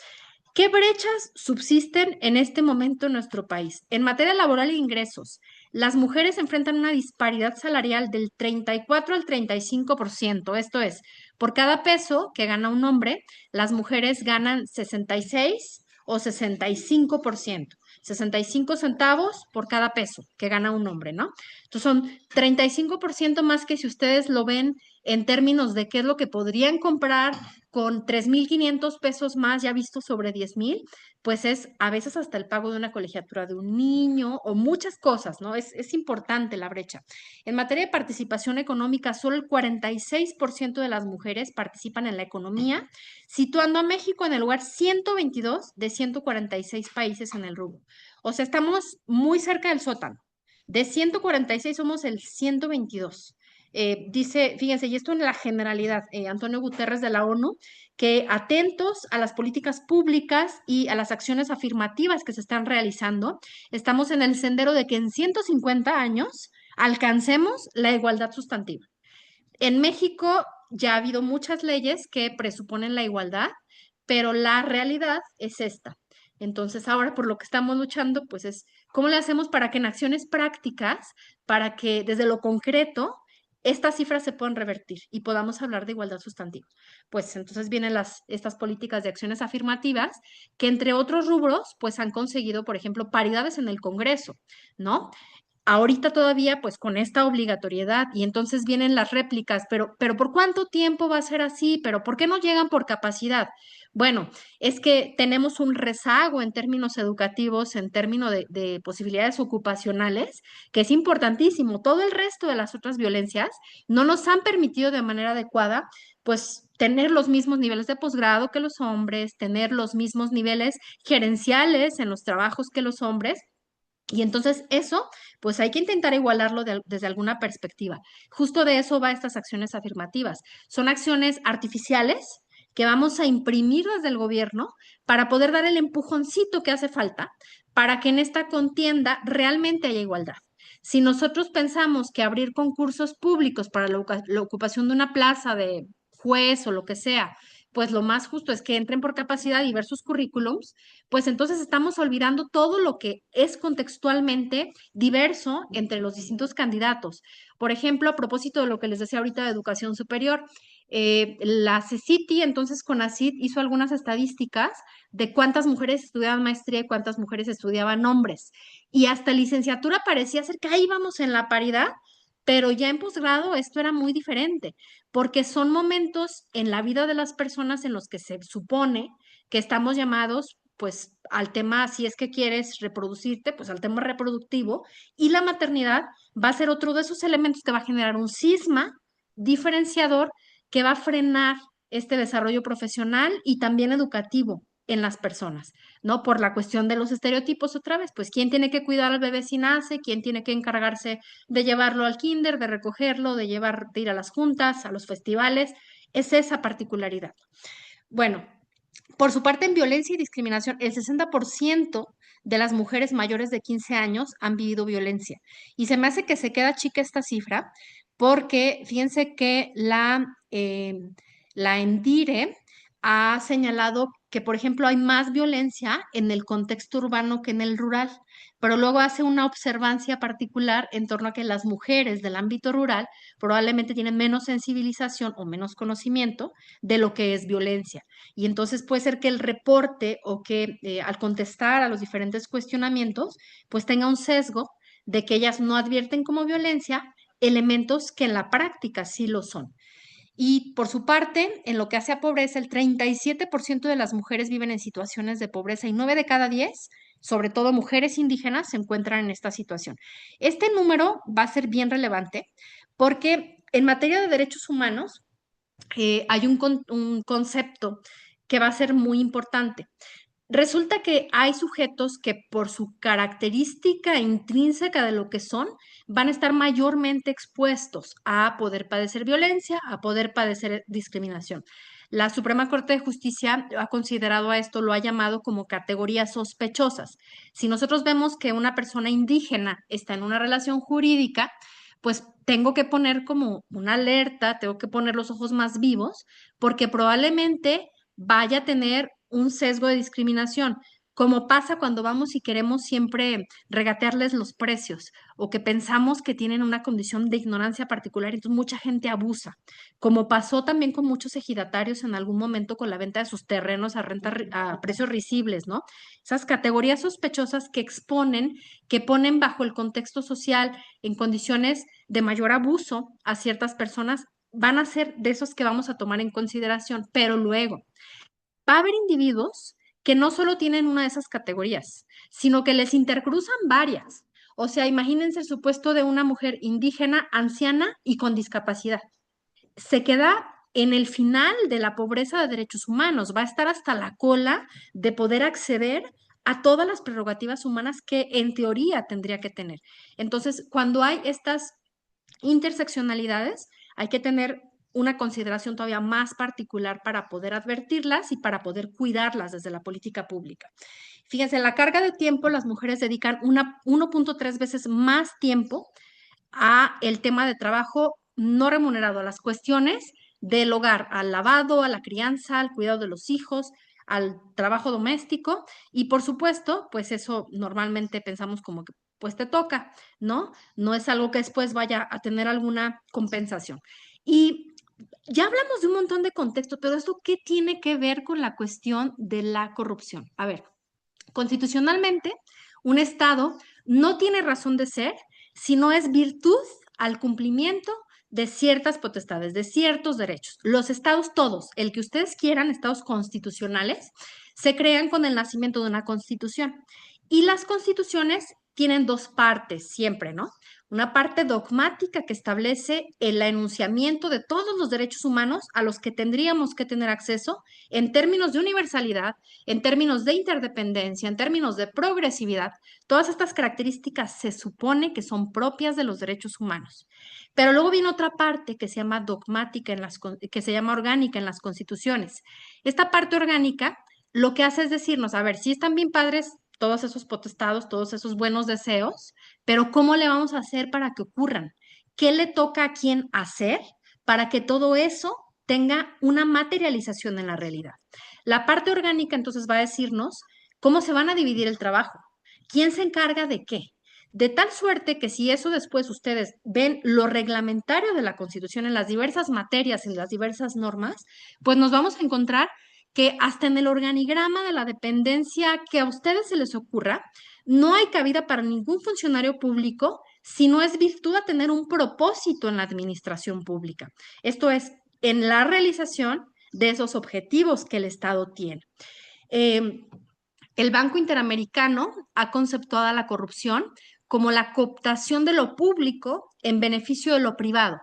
¿Qué brechas subsisten en este momento en nuestro país? En materia laboral e ingresos, las mujeres enfrentan una disparidad salarial del 34 al 35%. Esto es, por cada peso que gana un hombre, las mujeres ganan 66 o 65%. 65 centavos por cada peso que gana un hombre, ¿no? Entonces son 35% más que si ustedes lo ven en términos de qué es lo que podrían comprar con 3,500 pesos más, ya visto sobre 10,000, pues es a veces hasta el pago de una colegiatura de un niño o muchas cosas, ¿no? Es importante la brecha. En materia de participación económica, solo el 46% de las mujeres participan en la economía, situando a México en el lugar 122 de 146 países en el rubro. O sea, estamos muy cerca del sótano. De 146 somos el 122. Dice, fíjense, y esto en la generalidad, Antonio Guterres de la ONU, que atentos a las políticas públicas y a las acciones afirmativas que se están realizando, estamos en el sendero de que en 150 años alcancemos la igualdad sustantiva. En México ya ha habido muchas leyes que presuponen la igualdad, pero la realidad es esta. Entonces, ahora por lo que estamos luchando, pues es cómo le hacemos para que en acciones prácticas, para que desde lo concreto, estas cifras se puedan revertir y podamos hablar de igualdad sustantiva. Pues entonces vienen estas políticas de acciones afirmativas que entre otros rubros, pues han conseguido, por ejemplo, paridades en el Congreso, ¿no? Ahorita todavía, pues con esta obligatoriedad, y entonces vienen las réplicas, pero ¿por cuánto tiempo va a ser así? ¿Pero por qué no llegan por capacidad? Bueno, es que tenemos un rezago en términos educativos, en términos de posibilidades ocupacionales, que es importantísimo. Todo el resto de las otras violencias no nos han permitido de manera adecuada, pues tener los mismos niveles de posgrado que los hombres, tener los mismos niveles gerenciales en los trabajos que los hombres. Y entonces eso, pues hay que intentar igualarlo desde alguna perspectiva. Justo de eso va estas acciones afirmativas. Son acciones artificiales que vamos a imprimir desde el gobierno para poder dar el empujoncito que hace falta para que en esta contienda realmente haya igualdad. Si nosotros pensamos que abrir concursos públicos para la ocupación de una plaza de juez o lo que sea, pues lo más justo es que entren por capacidad y ver sus currículums, pues entonces estamos olvidando todo lo que es contextualmente diverso entre los distintos candidatos. Por ejemplo, a propósito de lo que les decía ahorita de educación superior, la CECITI, entonces CONACYT, hizo algunas estadísticas de cuántas mujeres estudiaban maestría y cuántas mujeres estudiaban hombres. Y hasta licenciatura parecía ser que ahí vamos en la paridad, pero ya en posgrado esto era muy diferente, porque son momentos en la vida de las personas en los que se supone que estamos llamados pues al tema, si es que quieres reproducirte, pues al tema reproductivo, y la maternidad va a ser otro de esos elementos que va a generar un cisma diferenciador que va a frenar este desarrollo profesional y también educativo en las personas, ¿no? Por la cuestión de los estereotipos otra vez, pues quién tiene que cuidar al bebé si nace, quién tiene que encargarse de llevarlo al kinder, de recogerlo, de ir a las juntas, a los festivales, es esa particularidad. Bueno, por su parte, en violencia y discriminación, el 60% de las mujeres mayores de 15 años han vivido violencia. Y se me hace que se queda chica esta cifra porque fíjense que la ENDIRE ha señalado que, por ejemplo, hay más violencia en el contexto urbano que en el rural, pero luego hace una observancia particular en torno a que las mujeres del ámbito rural probablemente tienen menos sensibilización o menos conocimiento de lo que es violencia. Y entonces puede ser que el reporte o que al contestar a los diferentes cuestionamientos, pues tenga un sesgo de que ellas no advierten como violencia elementos que en la práctica sí lo son. Y por su parte, en lo que hace a pobreza, el 37% de las mujeres viven en situaciones de pobreza y 9 de cada 10, sobre todo mujeres indígenas, se encuentran en esta situación. Este número va a ser bien relevante porque en materia de derechos humanos, hay un concepto que va a ser muy importante. Resulta que hay sujetos que por su característica intrínseca de lo que son, van a estar mayormente expuestos a poder padecer violencia, a poder padecer discriminación. La Suprema Corte de Justicia ha considerado a esto, lo ha llamado como categorías sospechosas. Si nosotros vemos que una persona indígena está en una relación jurídica, pues tengo que poner como una alerta, tengo que poner los ojos más vivos, porque probablemente vaya a tener un sesgo de discriminación, como pasa cuando vamos y queremos siempre regatearles los precios o que pensamos que tienen una condición de ignorancia particular, entonces mucha gente abusa, como pasó también con muchos ejidatarios en algún momento con la venta de sus terrenos a precios risibles, ¿no? Esas categorías sospechosas que exponen, que ponen bajo el contexto social en condiciones de mayor abuso a ciertas personas, van a ser de esos que vamos a tomar en consideración, pero luego va a haber individuos que no solo tienen una de esas categorías, sino que les intercruzan varias. O sea, imagínense el supuesto de una mujer indígena, anciana y con discapacidad. Se queda en el final de la pobreza de derechos humanos, va a estar hasta la cola de poder acceder a todas las prerrogativas humanas que en teoría tendría que tener. Entonces, cuando hay estas interseccionalidades, hay que tener una consideración todavía más particular para poder advertirlas y para poder cuidarlas desde la política pública. Fíjense, en la carga de tiempo las mujeres dedican 1.3 veces más tiempo a el tema de trabajo no remunerado, a las cuestiones del hogar, al lavado, a la crianza, al cuidado de los hijos, al trabajo doméstico y por supuesto, pues eso normalmente pensamos como que pues te toca, ¿no? No es algo que después vaya a tener alguna compensación. Y ya hablamos de un montón de contexto, pero ¿esto qué tiene que ver con la cuestión de la corrupción? A ver, constitucionalmente, un Estado no tiene razón de ser si no es virtud al cumplimiento de ciertas potestades, de ciertos derechos. Los estados todos, el que ustedes quieran, estados constitucionales, se crean con el nacimiento de una constitución. Y las constituciones tienen dos partes siempre, ¿no? Una parte dogmática que establece el enunciamiento de todos los derechos humanos a los que tendríamos que tener acceso en términos de universalidad, en términos de interdependencia, en términos de progresividad. Todas estas características se supone que son propias de los derechos humanos. Pero luego viene otra parte que se llama dogmática que se llama orgánica en las constituciones. Esta parte orgánica lo que hace es decirnos, a ver, sí están bien padres todos esos potestados, todos esos buenos deseos, pero ¿cómo le vamos a hacer para que ocurran? ¿Qué le toca a quién hacer para que todo eso tenga una materialización en la realidad? La parte orgánica entonces va a decirnos cómo se van a dividir el trabajo, quién se encarga de qué. De tal suerte que si eso después ustedes ven lo reglamentario de la Constitución en las diversas materias, en las diversas normas, pues nos vamos a encontrar que hasta en el organigrama de la dependencia que a ustedes se les ocurra, no hay cabida para ningún funcionario público si no es virtud a tener un propósito en la administración pública. Esto es, en la realización de esos objetivos que el Estado tiene. Eh, el Banco Interamericano ha conceptuado la corrupción como la cooptación de lo público en beneficio de lo privado,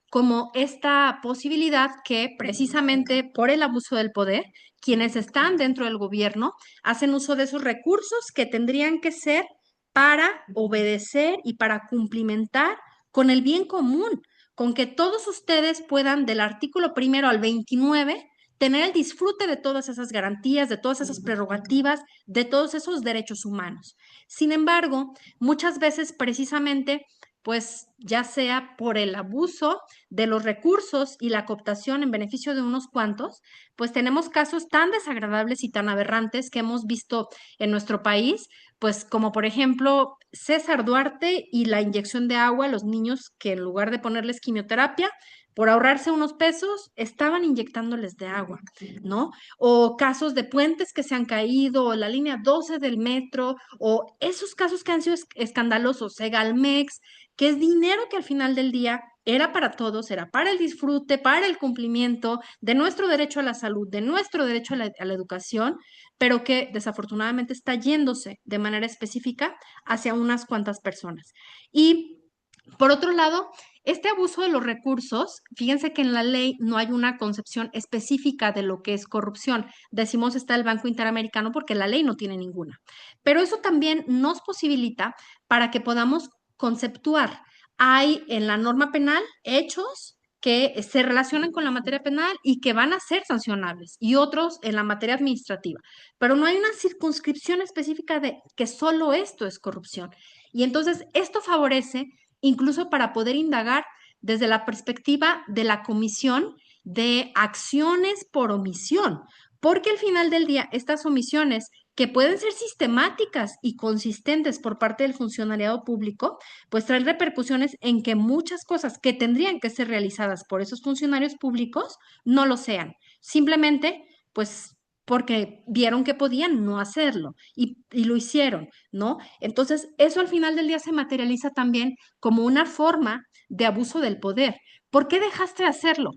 como esta posibilidad que precisamente por el abuso del poder, quienes están dentro del gobierno hacen uso de esos recursos que tendrían que ser para obedecer y para cumplimentar con el bien común, con que todos ustedes puedan del artículo primero al 29 tener el disfrute de todas esas garantías, de todas esas prerrogativas, de todos esos derechos humanos. Sin embargo, muchas veces precisamente, pues ya sea por el abuso de los recursos y la cooptación en beneficio de unos cuantos, pues tenemos casos tan desagradables y tan aberrantes que hemos visto en nuestro país, pues como por ejemplo César Duarte y la inyección de agua a los niños que en lugar de ponerles quimioterapia, por ahorrarse unos pesos, estaban inyectándoles de agua, ¿no? O casos de puentes que se han caído, o la línea 12 del metro, o esos casos que han sido escandalosos, Segalmex, que es dinero que al final del día era para todos, era para el disfrute, para el cumplimiento de nuestro derecho a la salud, de nuestro derecho a la educación, pero que desafortunadamente está yéndose de manera específica hacia unas cuantas personas. Y por otro lado, este abuso de los recursos, fíjense que en la ley no hay una concepción específica de lo que es corrupción. Decimos está el Banco Interamericano porque la ley no tiene ninguna. Pero eso también nos posibilita para que podamos conceptuar. Hay en la norma penal hechos que se relacionan con la materia penal y que van a ser sancionables y otros en la materia administrativa. Pero no hay una circunscripción específica de que solo esto es corrupción. Y entonces esto favorece incluso para poder indagar desde la perspectiva de la comisión de acciones por omisión, porque al final del día estas omisiones que pueden ser sistemáticas y consistentes por parte del funcionariado público, pues traen repercusiones en que muchas cosas que tendrían que ser realizadas por esos funcionarios públicos no lo sean. Simplemente, pues porque vieron que podían no hacerlo y lo hicieron, ¿no? Entonces, eso al final del día se materializa también como una forma de abuso del poder. ¿Por qué dejaste de hacerlo?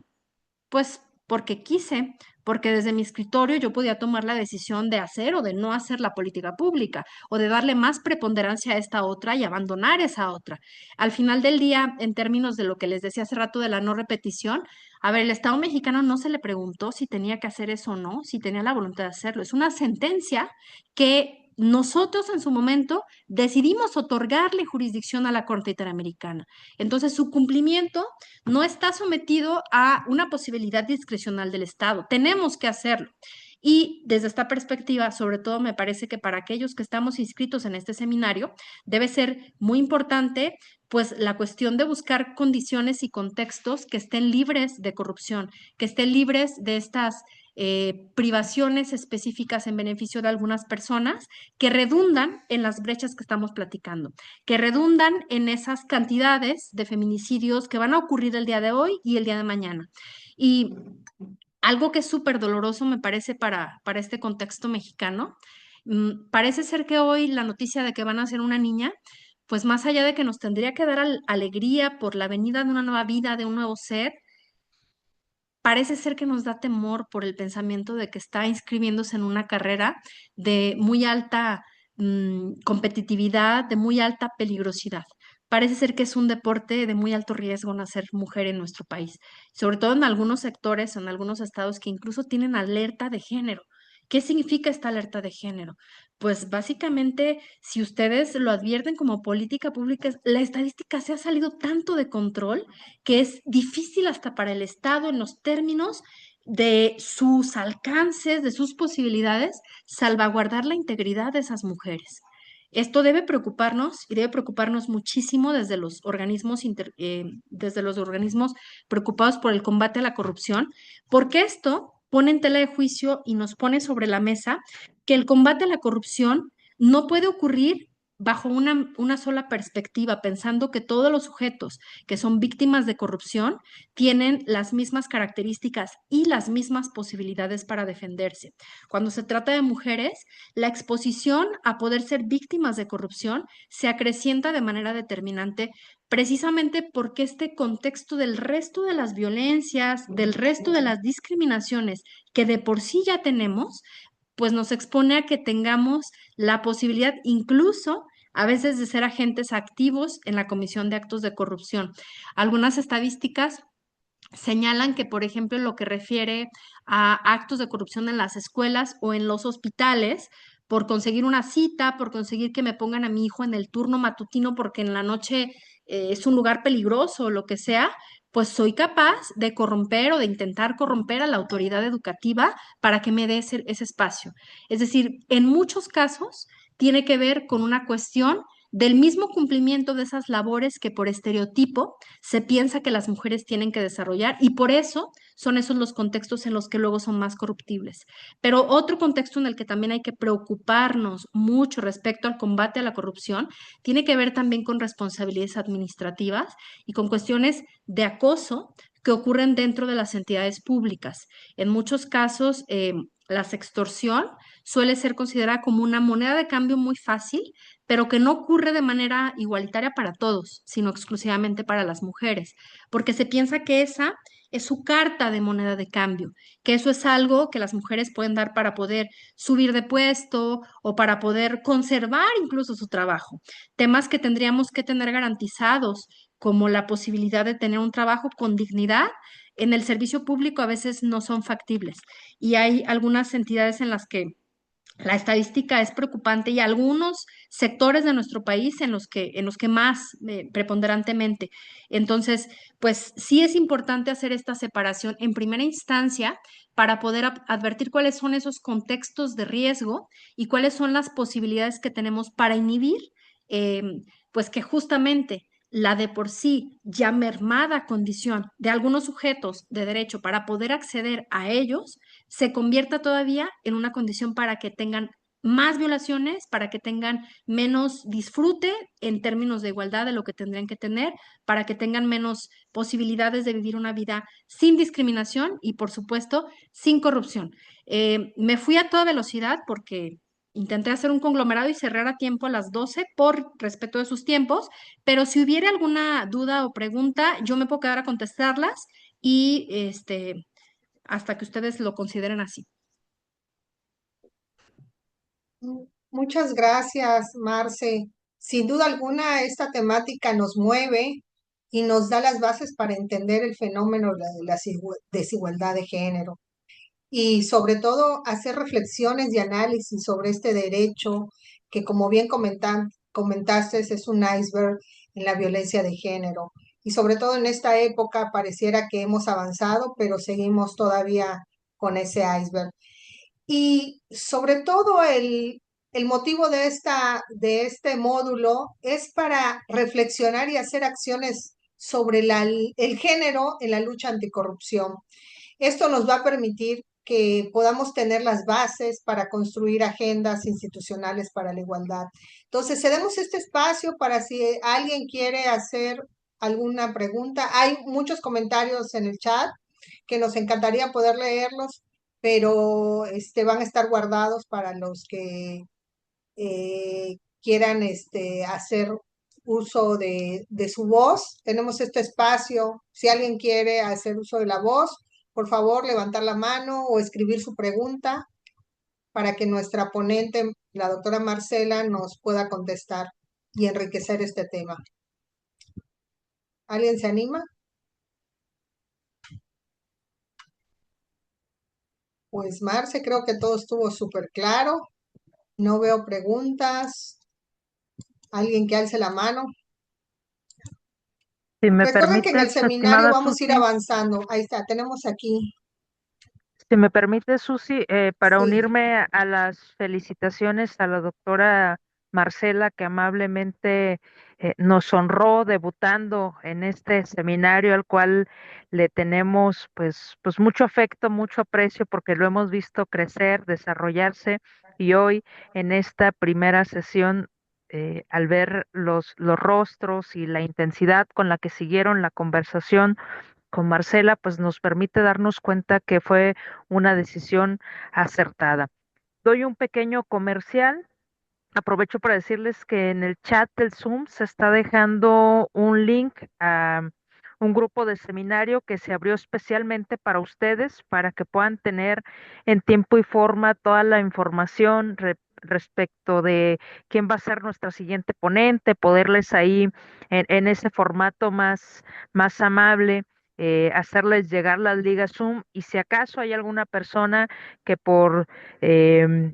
Pues porque quise, porque desde mi escritorio yo podía tomar la decisión de hacer o de no hacer la política pública, o de darle más preponderancia a esta otra y abandonar esa otra. Al final del día, en términos de lo que les decía hace rato de la no repetición, a ver, el Estado mexicano no se le preguntó si tenía que hacer eso o no, si tenía la voluntad de hacerlo. Es una sentencia que nosotros en su momento decidimos otorgarle jurisdicción a la Corte Interamericana. Entonces, su cumplimiento no está sometido a una posibilidad discrecional del Estado. Tenemos que hacerlo. Y desde esta perspectiva, sobre todo me parece que para aquellos que estamos inscritos en este seminario, debe ser muy importante pues la cuestión de buscar condiciones y contextos que estén libres de corrupción, que estén libres de estas privaciones específicas en beneficio de algunas personas que redundan en las brechas que estamos platicando, que redundan en esas cantidades de feminicidios que van a ocurrir el día de hoy y el día de mañana. Y algo que es súper doloroso me parece para este contexto mexicano, parece ser que hoy la noticia de que van a ser una niña, pues más allá de que nos tendría que dar alegría por la venida de una nueva vida, de un nuevo ser, parece ser que nos da temor por el pensamiento de que está inscribiéndose en una carrera de muy alta competitividad, de muy alta peligrosidad. Parece ser que es un deporte de muy alto riesgo nacer mujer en nuestro país, sobre todo en algunos sectores, en algunos estados que incluso tienen alerta de género. ¿Qué significa esta alerta de género? Pues básicamente, si ustedes lo advierten como política pública, la estadística se ha salido tanto de control que es difícil hasta para el Estado en los términos de sus alcances, de sus posibilidades, salvaguardar la integridad de esas mujeres. Esto debe preocuparnos y debe preocuparnos muchísimo desde los organismos preocupados por el combate a la corrupción, porque esto pone en tela de juicio y nos pone sobre la mesa que el combate a la corrupción no puede ocurrir bajo una sola perspectiva, pensando que todos los sujetos que son víctimas de corrupción tienen las mismas características y las mismas posibilidades para defenderse. Cuando se trata de mujeres, la exposición a poder ser víctimas de corrupción se acrecienta de manera determinante precisamente porque este contexto del resto de las violencias, del resto de las discriminaciones que de por sí ya tenemos, pues nos expone a que tengamos la posibilidad incluso a veces de ser agentes activos en la comisión de actos de corrupción. Algunas estadísticas señalan que, por ejemplo, en lo que refiere a actos de corrupción en las escuelas o en los hospitales, por conseguir una cita, por conseguir que me pongan a mi hijo en el turno matutino porque en la noche es un lugar peligroso o lo que sea, pues soy capaz de corromper o de intentar corromper a la autoridad educativa para que me dé ese espacio. Es decir, en muchos casos tiene que ver con una cuestión del mismo cumplimiento de esas labores que por estereotipo se piensa que las mujeres tienen que desarrollar y por eso son esos los contextos en los que luego son más corruptibles. Pero otro contexto en el que también hay que preocuparnos mucho respecto al combate a la corrupción tiene que ver también con responsabilidades administrativas y con cuestiones de acoso que ocurren dentro de las entidades públicas. En muchos casos, la sextorsión suele ser considerada como una moneda de cambio muy fácil, pero que no ocurre de manera igualitaria para todos, sino exclusivamente para las mujeres, porque se piensa que esa es su carta de moneda de cambio, que eso es algo que las mujeres pueden dar para poder subir de puesto o para poder conservar incluso su trabajo. Temas que tendríamos que tener garantizados, como la posibilidad de tener un trabajo con dignidad. En el servicio público a veces no son factibles y hay algunas entidades en las que la estadística es preocupante y algunos sectores de nuestro país en los que más preponderantemente. Entonces, pues sí es importante hacer esta separación en primera instancia para poder advertir cuáles son esos contextos de riesgo y cuáles son las posibilidades que tenemos para inhibir, eh, pues que justamente la de por sí ya mermada condición de algunos sujetos de derecho para poder acceder a ellos se convierta todavía en una condición para que tengan más violaciones, para que tengan menos disfrute en términos de igualdad de lo que tendrían que tener, para que tengan menos posibilidades de vivir una vida sin discriminación y, por supuesto, sin corrupción. Me fui a toda velocidad porque intenté hacer un conglomerado y cerrar a tiempo a las 12 por respeto de sus tiempos, pero si hubiera alguna duda o pregunta, yo me puedo quedar a contestarlas y hasta que ustedes lo consideren así. Muchas gracias, Marce. Sin duda alguna, esta temática nos mueve y nos da las bases para entender el fenómeno de la desigualdad de género y sobre todo hacer reflexiones y análisis sobre este derecho que, como bien comentaste, es un iceberg en la violencia de género. Y sobre todo en esta época pareciera que hemos avanzado, pero seguimos todavía con ese iceberg. Y sobre todo el motivo de este módulo es para reflexionar y hacer acciones sobre el género en la lucha anticorrupción. Esto nos va a permitir que podamos tener las bases para construir agendas institucionales para la igualdad. Entonces, cedemos este espacio para si alguien quiere hacer alguna pregunta. Hay muchos comentarios en el chat que nos encantaría poder leerlos, pero van a estar guardados para los que quieran hacer uso de su voz. Tenemos este espacio. Si alguien quiere hacer uso de la voz, por favor, levantar la mano o escribir su pregunta. para que nuestra ponente, la doctora Marcela, nos pueda contestar y enriquecer este tema. ¿Alguien se anima? Pues Marce, creo que todo estuvo súper claro. No veo preguntas. ¿Alguien que alce la mano? Si me Recuerden que en el permites, seminario estimada vamos a ir Susi, avanzando. Ahí está, tenemos aquí. si me permite, Susi, para Sí, unirme a las felicitaciones a la doctora Marcela, que amablemente nos honró debutando en este seminario, al cual le tenemos pues mucho afecto, mucho aprecio, porque lo hemos visto crecer, desarrollarse, y hoy en esta primera sesión, al ver los rostros y la intensidad con la que siguieron la conversación con Marcela, pues nos permite darnos cuenta que fue una decisión acertada. Doy un pequeño comercial. Aprovecho para decirles que en el chat del Zoom se está dejando un link a un grupo de seminario que se abrió especialmente para ustedes, para que puedan tener en tiempo y forma toda la información respecto de quién va a ser nuestra siguiente ponente, poderles ahí en ese formato más amable. Hacerles llegar las ligas Zoom, y si acaso hay alguna persona que por em,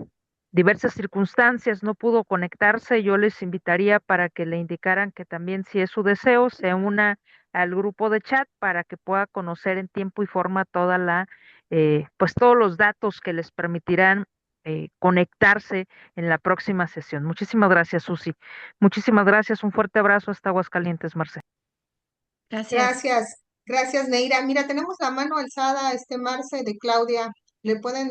diversas circunstancias no pudo conectarse, yo les invitaría para que le indicaran que también, si es su deseo, se una al grupo de chat para que pueda conocer en tiempo y forma pues todos los datos que les permitirán conectarse en la próxima sesión. Muchísimas gracias, Susi. Muchísimas gracias. Un fuerte abrazo hasta Aguascalientes, Marce. Gracias. gracias. Gracias, Neira. Mira, tenemos la mano alzada, Marce, de Claudia. ¿Le pueden,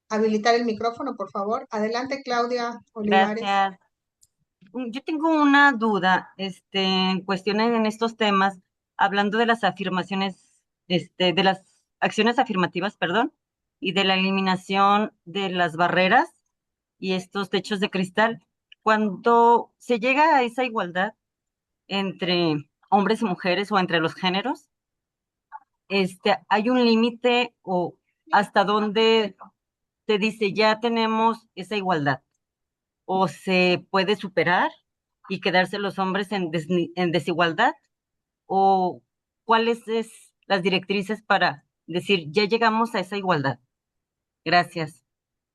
habilitar el micrófono, por favor? Adelante, Claudia Olivares. Gracias. Yo tengo una duda, en cuestiones en estos temas, hablando de las afirmaciones, de las acciones afirmativas, perdón, y de la eliminación de las barreras y estos techos de cristal. Cuando se llega a esa igualdad entre hombres y mujeres o entre los géneros, hay un límite o hasta dónde se dice ya tenemos esa igualdad o se puede superar y quedarse los hombres en desigualdad o cuáles es las directrices para decir ya llegamos a esa igualdad. Gracias.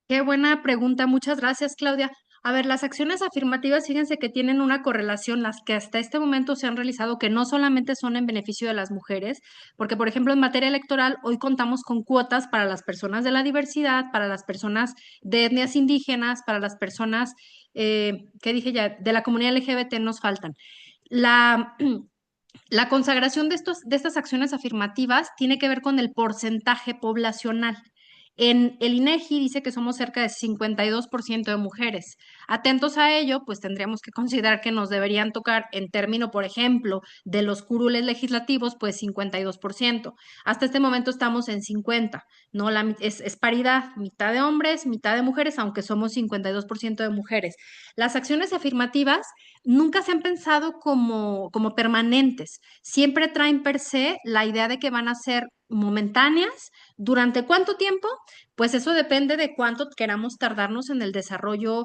Qué buena pregunta, muchas gracias, Claudia. A ver, las acciones afirmativas, fíjense que tienen una correlación, las que hasta este momento se han realizado, que no solamente son en beneficio de las mujeres, porque, por ejemplo, en materia electoral, hoy contamos con cuotas para las personas de la diversidad, para las personas de etnias indígenas, para las personas, ¿qué dije ya? De la comunidad LGBT nos faltan. La, la consagración de estas acciones afirmativas tiene que ver con el porcentaje poblacional. En el INEGI dice que somos cerca de 52% de mujeres. Atentos a ello, pues tendríamos que considerar que nos deberían tocar en término, por ejemplo, de los curules legislativos, pues 52%. Hasta este momento estamos en 50, ¿no? Es paridad, mitad de hombres, mitad de mujeres, aunque somos 52% de mujeres. Las acciones afirmativas nunca se han pensado como permanentes. Siempre traen per se la idea de que van a ser momentáneas. ¿Durante cuánto tiempo? Pues eso depende de cuánto queramos tardarnos en el desarrollo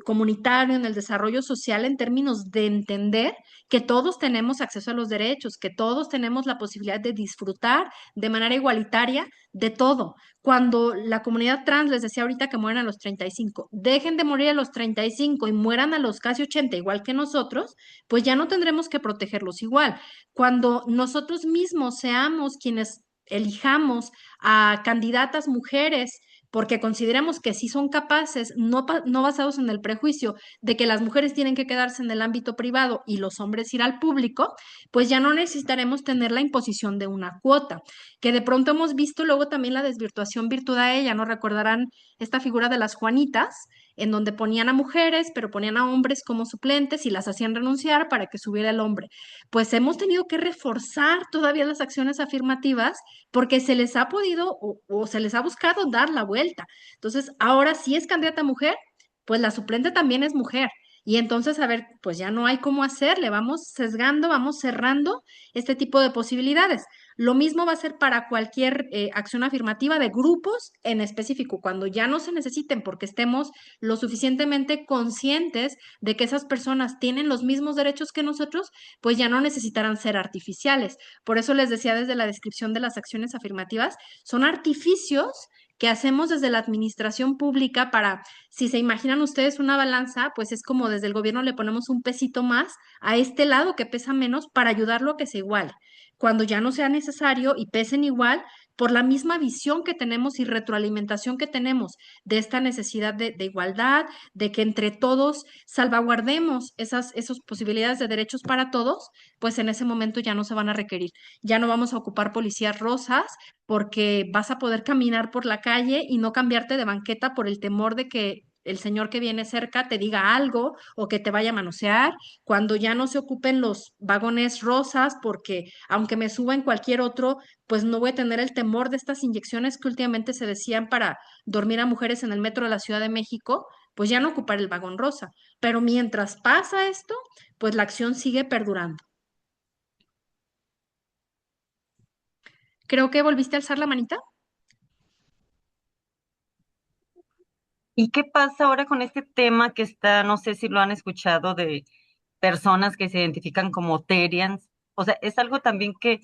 comunitario, en el desarrollo social, en términos de entender que todos tenemos acceso a los derechos, que todos tenemos la posibilidad de disfrutar de manera igualitaria de todo. Cuando la comunidad trans, les decía ahorita que mueren a los 35, dejen de morir a los 35 y mueran a los casi 80, igual que nosotros, pues ya no tendremos que protegerlos igual. Cuando nosotros mismos seamos quienes elijamos a candidatas mujeres porque consideramos que sí son capaces, no basados en el prejuicio de que las mujeres tienen que quedarse en el ámbito privado y los hombres ir al público, pues ya no necesitaremos tener la imposición de una cuota, que de pronto hemos visto luego también la desvirtuación virtud a ella, ¿no? Recordarán esta figura de las Juanitas, en donde ponían a mujeres, pero ponían a hombres como suplentes y las hacían renunciar para que subiera el hombre. Pues hemos tenido que reforzar todavía las acciones afirmativas porque se les ha podido o se les ha buscado dar la vuelta. Entonces, ahora si es candidata mujer, pues la suplente también es mujer. Y entonces, a ver, pues ya no hay cómo hacerle, vamos sesgando, vamos cerrando este tipo de posibilidades. Lo mismo va a ser para cualquier acción afirmativa de grupos en específico, cuando ya no se necesiten porque estemos lo suficientemente conscientes de que esas personas tienen los mismos derechos que nosotros, pues ya no necesitarán ser artificiales. Por eso les decía desde la descripción de las acciones afirmativas, son artificios que hacemos desde la administración pública para, si se imaginan ustedes una balanza, pues es como desde el gobierno le ponemos un pesito más a este lado que pesa menos para ayudarlo a que se iguale. Cuando ya no sea necesario y pesen igual, por la misma visión que tenemos y retroalimentación que tenemos de esta necesidad de igualdad, de que entre todos salvaguardemos esas posibilidades de derechos para todos, pues en ese momento ya no se van a requerir. Ya no vamos a ocupar policías rosas porque vas a poder caminar por la calle y no cambiarte de banqueta por el temor de que el señor que viene cerca te diga algo o que te vaya a manosear, cuando ya no se ocupen los vagones rosas, porque aunque me suba en cualquier otro, pues no voy a tener el temor de estas inyecciones que últimamente se decían para dormir a mujeres en el metro de la Ciudad de México, pues ya no ocupar el vagón rosa. Pero mientras pasa esto, pues la acción sigue perdurando. Creo que volviste a alzar la manita. ¿Y qué pasa ahora con este tema que está, no sé si lo han escuchado, de personas que se identifican como Terians? O sea, es algo también que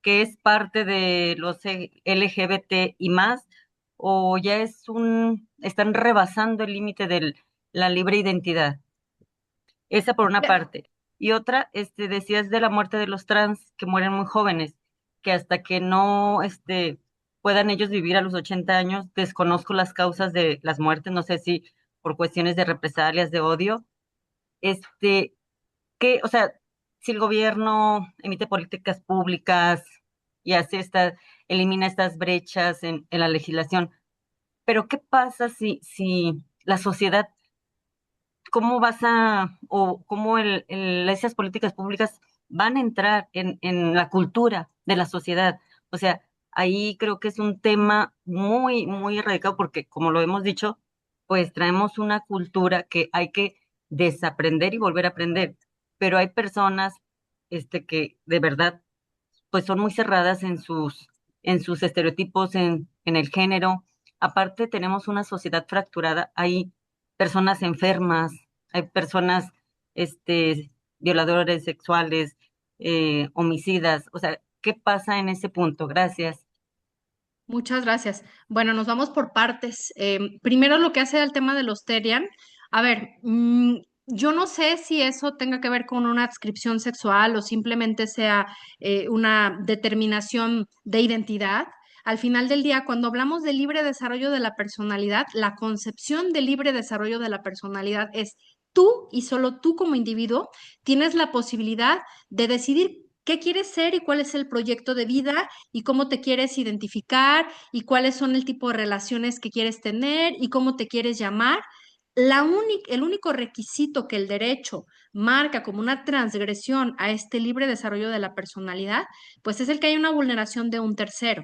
es parte de los LGBT y más, o ya están rebasando el límite de la libre identidad. Esa por una parte. Y otra, decías de la muerte de los trans que mueren muy jóvenes, que hasta que no, puedan ellos vivir a los 80 años, desconozco las causas de las muertes, no sé si por cuestiones de represalias, de odio, este, o sea, si el gobierno emite políticas públicas y elimina estas brechas en la legislación, pero ¿qué pasa si la sociedad, cómo o cómo esas políticas públicas van a entrar en la cultura de la sociedad? O sea, ahí creo que es un tema muy, muy radicado porque, como lo hemos dicho, pues traemos una cultura que hay que desaprender y volver a aprender, pero hay personas, que de verdad, pues son muy cerradas en sus estereotipos, en el género. Aparte, tenemos una sociedad fracturada, hay personas enfermas, hay personas, violadores sexuales, homicidas. O sea, ¿qué pasa en ese punto? Gracias. Muchas gracias. Bueno, nos vamos por partes. Primero, lo que hace al tema de los Terian. A ver, yo no sé si eso tenga que ver con una adscripción sexual o simplemente sea una determinación de identidad. Al final del día, cuando hablamos de libre desarrollo de la personalidad, la concepción de libre desarrollo de la personalidad es tú y solo tú como individuo tienes la posibilidad de decidir qué quieres ser y cuál es el proyecto de vida y cómo te quieres identificar y cuáles son el tipo de relaciones que quieres tener y cómo te quieres llamar. El único requisito que el derecho marca como una transgresión a este libre desarrollo de la personalidad, pues es el que hay una vulneración de un tercero.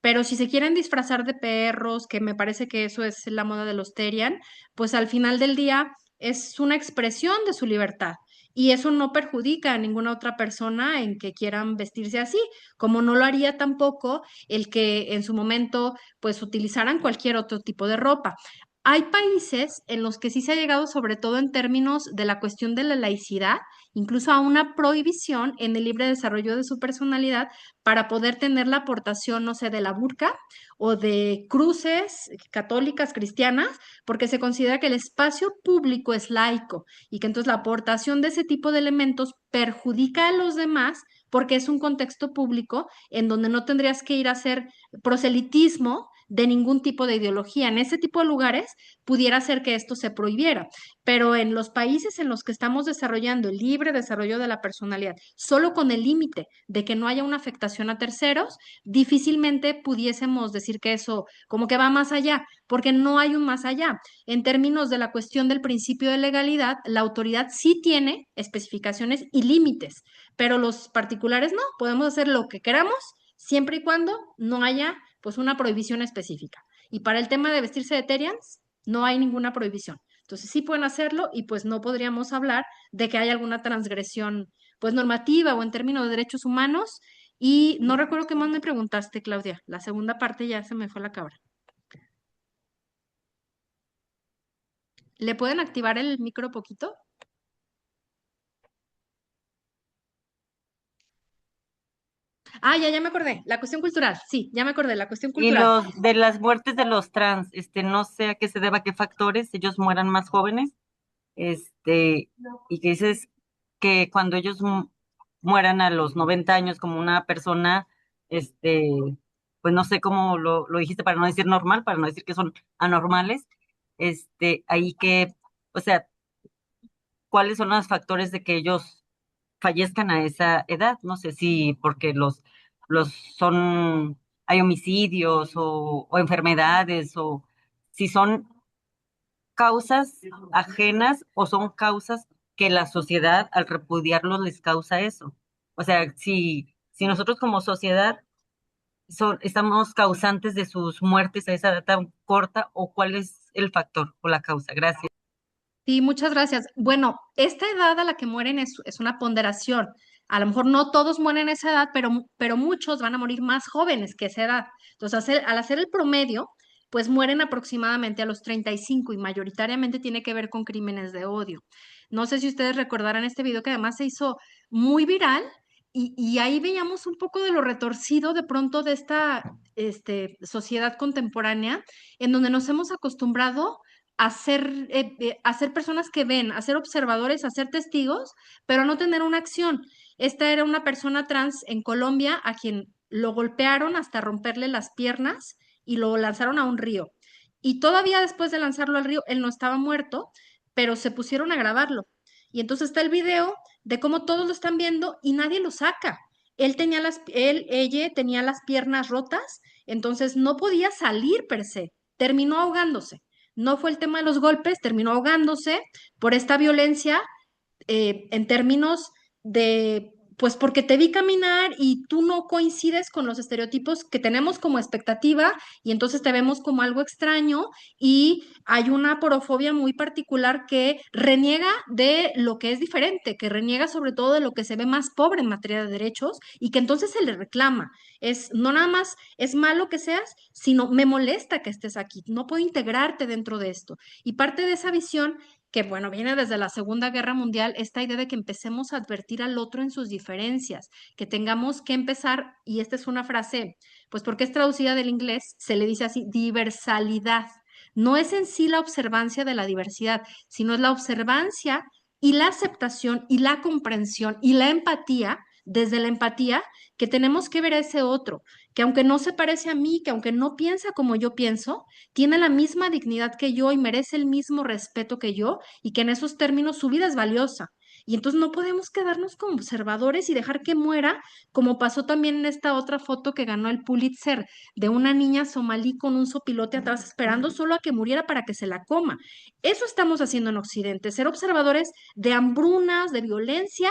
Pero si se quieren disfrazar de perros, que me parece que eso es la moda de los Terian, pues al final del día es una expresión de su libertad. Y eso no perjudica a ninguna otra persona en que quieran vestirse así, como no lo haría tampoco el que en su momento pues utilizaran cualquier otro tipo de ropa. Hay países en los que sí se ha llegado, sobre todo en términos de la cuestión de la laicidad, incluso a una prohibición en el libre desarrollo de su personalidad para poder tener la aportación, no sé, de la burka o de cruces católicas, cristianas, porque se considera que el espacio público es laico y que entonces la aportación de ese tipo de elementos perjudica a los demás porque es un contexto público en donde no tendrías que ir a hacer proselitismo de ningún tipo de ideología. En ese tipo de lugares pudiera ser que esto se prohibiera, pero en los países en los que estamos desarrollando el libre desarrollo de la personalidad, solo con el límite de que no haya una afectación a terceros, difícilmente pudiésemos decir que eso como que va más allá, porque no hay un más allá. En términos de la cuestión del principio de legalidad, la autoridad sí tiene especificaciones y límites, pero los particulares no, podemos hacer lo que queramos siempre y cuando no haya pues una prohibición específica. Y para el tema de vestirse de Terians, no hay ninguna prohibición. Entonces sí pueden hacerlo y pues no podríamos hablar de que haya alguna transgresión pues normativa o en términos de derechos humanos Y no recuerdo qué más me preguntaste, Claudia. La segunda parte ya se me fue la cabra. ¿Le pueden activar el micro poquito? Ah, ya me acordé. La cuestión cultural. Sí, ya me acordé. La cuestión Y cultural. los de las muertes de los trans, no sé a qué se deba, qué factores ellos mueran más jóvenes, y que dices que cuando ellos mueran a los 90 años como una persona, este, pues no sé cómo lo dijiste para no decir normal, para no decir que son anormales, ahí que, o sea, ¿cuáles son los factores de que ellos fallezcan a esa edad? No sé si porque los son, hay homicidios o enfermedades, o si son causas ajenas o son causas que la sociedad al repudiarlos les causa eso. O sea, si nosotros como sociedad estamos causantes de sus muertes a esa edad tan corta, o cuál es el factor o la causa. Gracias. Sí, muchas gracias. Bueno, esta edad a la que mueren es una ponderación. A lo mejor no todos mueren a esa edad, pero muchos van a morir más jóvenes que esa edad. Entonces, al hacer el promedio, pues mueren aproximadamente a los 35 y mayoritariamente tiene que ver con crímenes de odio. No sé si ustedes recordarán este video que además se hizo muy viral y ahí veíamos un poco de lo retorcido de pronto de esta sociedad contemporánea en donde nos hemos acostumbrado a ser personas que ven, a ser observadores, a ser testigos, pero no tener una acción. Esta era una persona trans en Colombia a quien lo golpearon hasta romperle las piernas y lo lanzaron a un río. Y todavía después de lanzarlo al río, él no estaba muerto, pero se pusieron a grabarlo. Y entonces está el video de cómo todos lo están viendo y nadie lo saca. Ella tenía las piernas rotas, entonces no podía salir per se, terminó ahogándose. No fue el tema de los golpes, terminó ahogándose por esta violencia en términos de, pues porque te vi caminar y tú no coincides con los estereotipos que tenemos como expectativa y entonces te vemos como algo extraño y hay una porofobia muy particular que reniega de lo que es diferente, que reniega sobre todo de lo que se ve más pobre en materia de derechos y que entonces se le reclama. No nada más es malo que seas, sino me molesta que estés aquí, no puedo integrarte dentro de esto. Y parte de esa visión que bueno, viene desde la Segunda Guerra Mundial, esta idea de que empecemos a advertir al otro en sus diferencias, que tengamos que empezar, y esta es una frase, pues porque es traducida del inglés, se le dice así, diversalidad. No es en sí la observancia de la diversidad, sino es la observancia y la aceptación y la comprensión y la empatía, desde la empatía, que tenemos que ver a ese otro, que aunque no se parece a mí, que aunque no piensa como yo pienso, tiene la misma dignidad que yo y merece el mismo respeto que yo y que en esos términos su vida es valiosa. Y entonces no podemos quedarnos como observadores y dejar que muera, como pasó también en esta otra foto que ganó el Pulitzer de una niña somalí con un sopilote atrás esperando solo a que muriera para que se la coma. Eso estamos haciendo en Occidente, ser observadores de hambrunas, de violencia.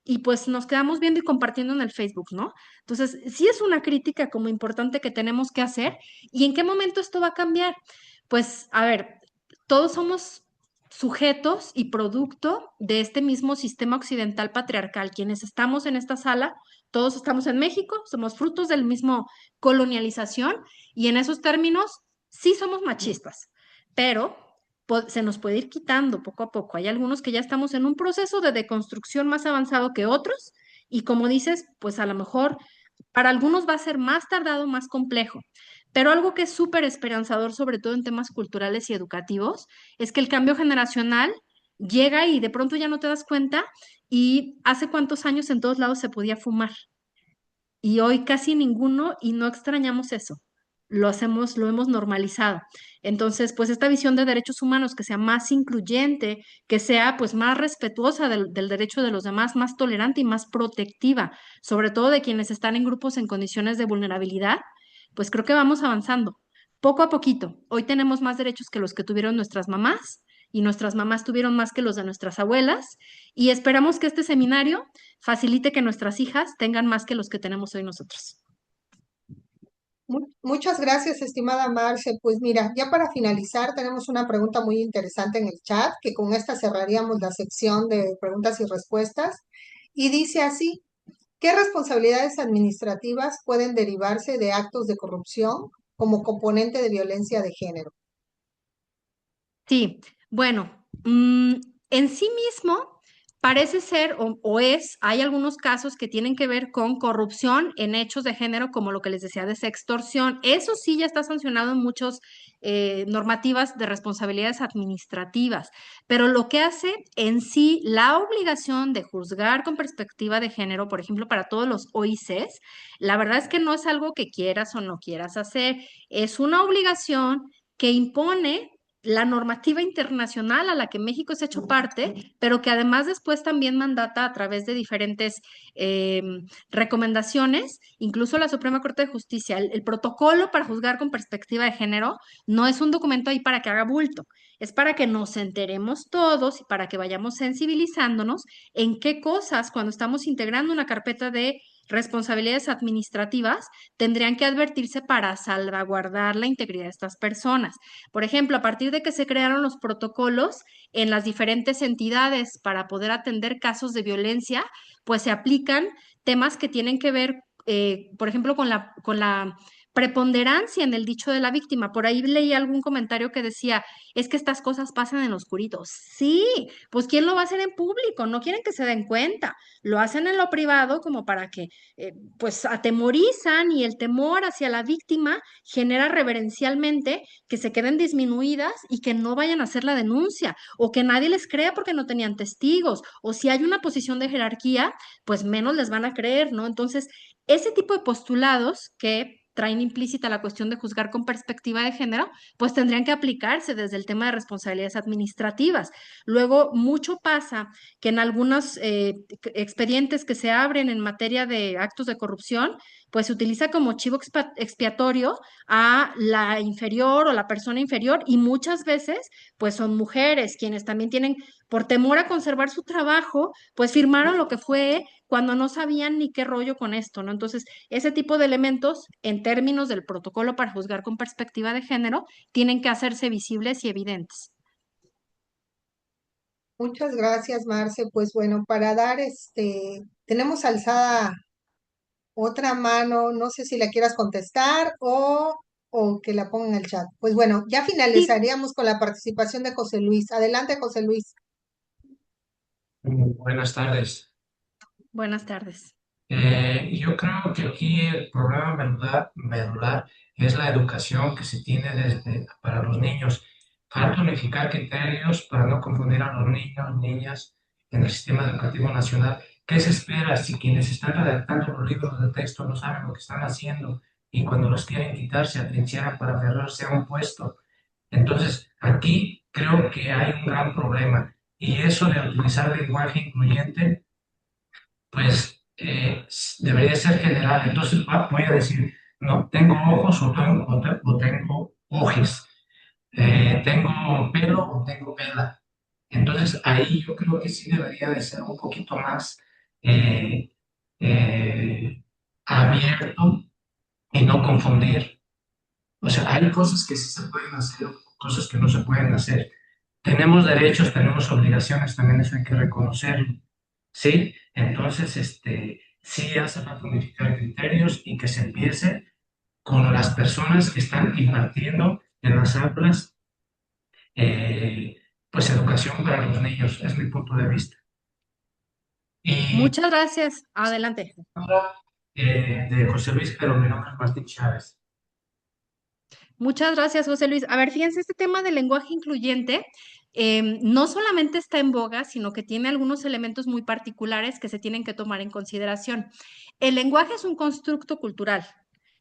Y pues nos quedamos viendo y compartiendo en el Facebook, ¿no? Entonces, sí es una crítica como importante que tenemos que hacer. ¿Y en qué momento esto va a cambiar? Pues, a ver, todos somos sujetos y producto de este mismo sistema occidental patriarcal. Quienes estamos en esta sala, todos estamos en México, somos frutos del mismo colonialización y en esos términos sí somos machistas, pero se nos puede ir quitando poco a poco. Hay algunos que ya estamos en un proceso de deconstrucción más avanzado que otros y como dices, pues a lo mejor para algunos va a ser más tardado, más complejo, pero algo que es súper esperanzador, sobre todo en temas culturales y educativos, es que el cambio generacional llega y de pronto ya no te das cuenta y hace cuántos años en todos lados se podía fumar y hoy casi ninguno y no extrañamos eso. Lo hacemos, lo hemos normalizado. Entonces, pues esta visión de derechos humanos que sea más incluyente, que sea pues más respetuosa del derecho de los demás, más tolerante y más protectiva, sobre todo de quienes están en grupos en condiciones de vulnerabilidad, pues creo que vamos avanzando poco a poquito. Hoy tenemos más derechos que los que tuvieron nuestras mamás y nuestras mamás tuvieron más que los de nuestras abuelas y esperamos que este seminario facilite que nuestras hijas tengan más que los que tenemos hoy nosotros. Muchas gracias, estimada Marce. Pues mira, ya para finalizar, tenemos una pregunta muy interesante en el chat, que con esta cerraríamos la sección de preguntas y respuestas. Y dice así, ¿Qué responsabilidades administrativas pueden derivarse de actos de corrupción como componente de violencia de género? Sí, bueno, en sí mismo parece ser o es, hay algunos casos que tienen que ver con corrupción en hechos de género, como lo que les decía de sextorsión. Eso sí ya está sancionado en muchas normativas de responsabilidades administrativas, pero lo que hace en sí la obligación de juzgar con perspectiva de género, por ejemplo, para todos los OICs, la verdad es que no es algo que quieras o no quieras hacer, es una obligación que impone la normativa internacional a la que México se ha hecho parte, pero que además después también mandata a través de diferentes eh, recomendaciones, incluso la Suprema Corte de Justicia. El protocolo para juzgar con perspectiva de género no es un documento ahí para que haga bulto, es para que nos enteremos todos y para que vayamos sensibilizándonos en qué cosas cuando estamos integrando una carpeta de responsabilidades administrativas tendrían que advertirse para salvaguardar la integridad de estas personas. Por ejemplo, a partir de que se crearon los protocolos en las diferentes entidades para poder atender casos de violencia, pues se aplican temas que tienen que ver, por ejemplo, con la preponderancia en el dicho de la víctima. Por ahí leí algún comentario que decía, es que estas cosas pasan en lo oscurito. Sí, pues ¿quién lo va a hacer en público? No quieren que se den cuenta. Lo hacen en lo privado como para que, pues, atemorizan y el temor hacia la víctima genera reverencialmente que se queden disminuidas y que no vayan a hacer la denuncia o que nadie les crea porque no tenían testigos o si hay una posición de jerarquía, pues menos les van a creer, ¿no? Entonces, ese tipo de postulados que traen implícita la cuestión de juzgar con perspectiva de género, pues tendrían que aplicarse desde el tema de responsabilidades administrativas. Luego, mucho pasa que en algunos expedientes que se abren en materia de actos de corrupción, pues se utiliza como chivo expiatorio a la inferior o la persona inferior y muchas veces pues son mujeres quienes también tienen, por temor a conservar su trabajo, pues firmaron lo que fue cuando no sabían ni qué rollo con esto, ¿no? Entonces, ese tipo de elementos en términos del protocolo para juzgar con perspectiva de género tienen que hacerse visibles y evidentes. Muchas gracias, Marce. Pues bueno, para dar tenemos alzada otra mano, no sé si la quieras contestar o que la ponga en el chat. Pues bueno, ya Sí, finalizaríamos con la participación de José Luis. Adelante, José Luis. Buenas tardes. buenas tardes. Yo creo que aquí el problema medular es la educación que se tiene para los niños. Falta unificar criterios para no confundir a los niños, niñas en el sistema educativo nacional. ¿Qué se espera si quienes están redactando los libros de texto no saben lo que están haciendo y cuando los quieren quitar se atrincheran para aferrarse a un puesto? Entonces, aquí creo que hay un gran problema y eso de utilizar lenguaje incluyente pues debería ser general. Entonces voy a decir, no, tengo ojos o tengo ojos, tengo pelo o tengo pela. Entonces ahí yo creo que sí debería de ser un poquito más eh, eh, abierto y no confundir. O sea, hay cosas que sí se pueden hacer, cosas que no se pueden hacer. Tenemos derechos, tenemos obligaciones, también eso hay que reconocerlo. ¿Sí? Entonces, sí hace falta unificar criterios y que se empiece con las personas que están impartiendo en las aulas, eh, pues educación para los niños, es mi punto de vista. Y Muchas gracias. Adelante. ahora, de José Luis, pero mi nombre es Martín Chávez. Muchas gracias, José Luis. A ver, fíjense, este tema del lenguaje incluyente no solamente está en boga, sino que tiene algunos elementos muy particulares que se tienen que tomar en consideración. El lenguaje es un constructo cultural,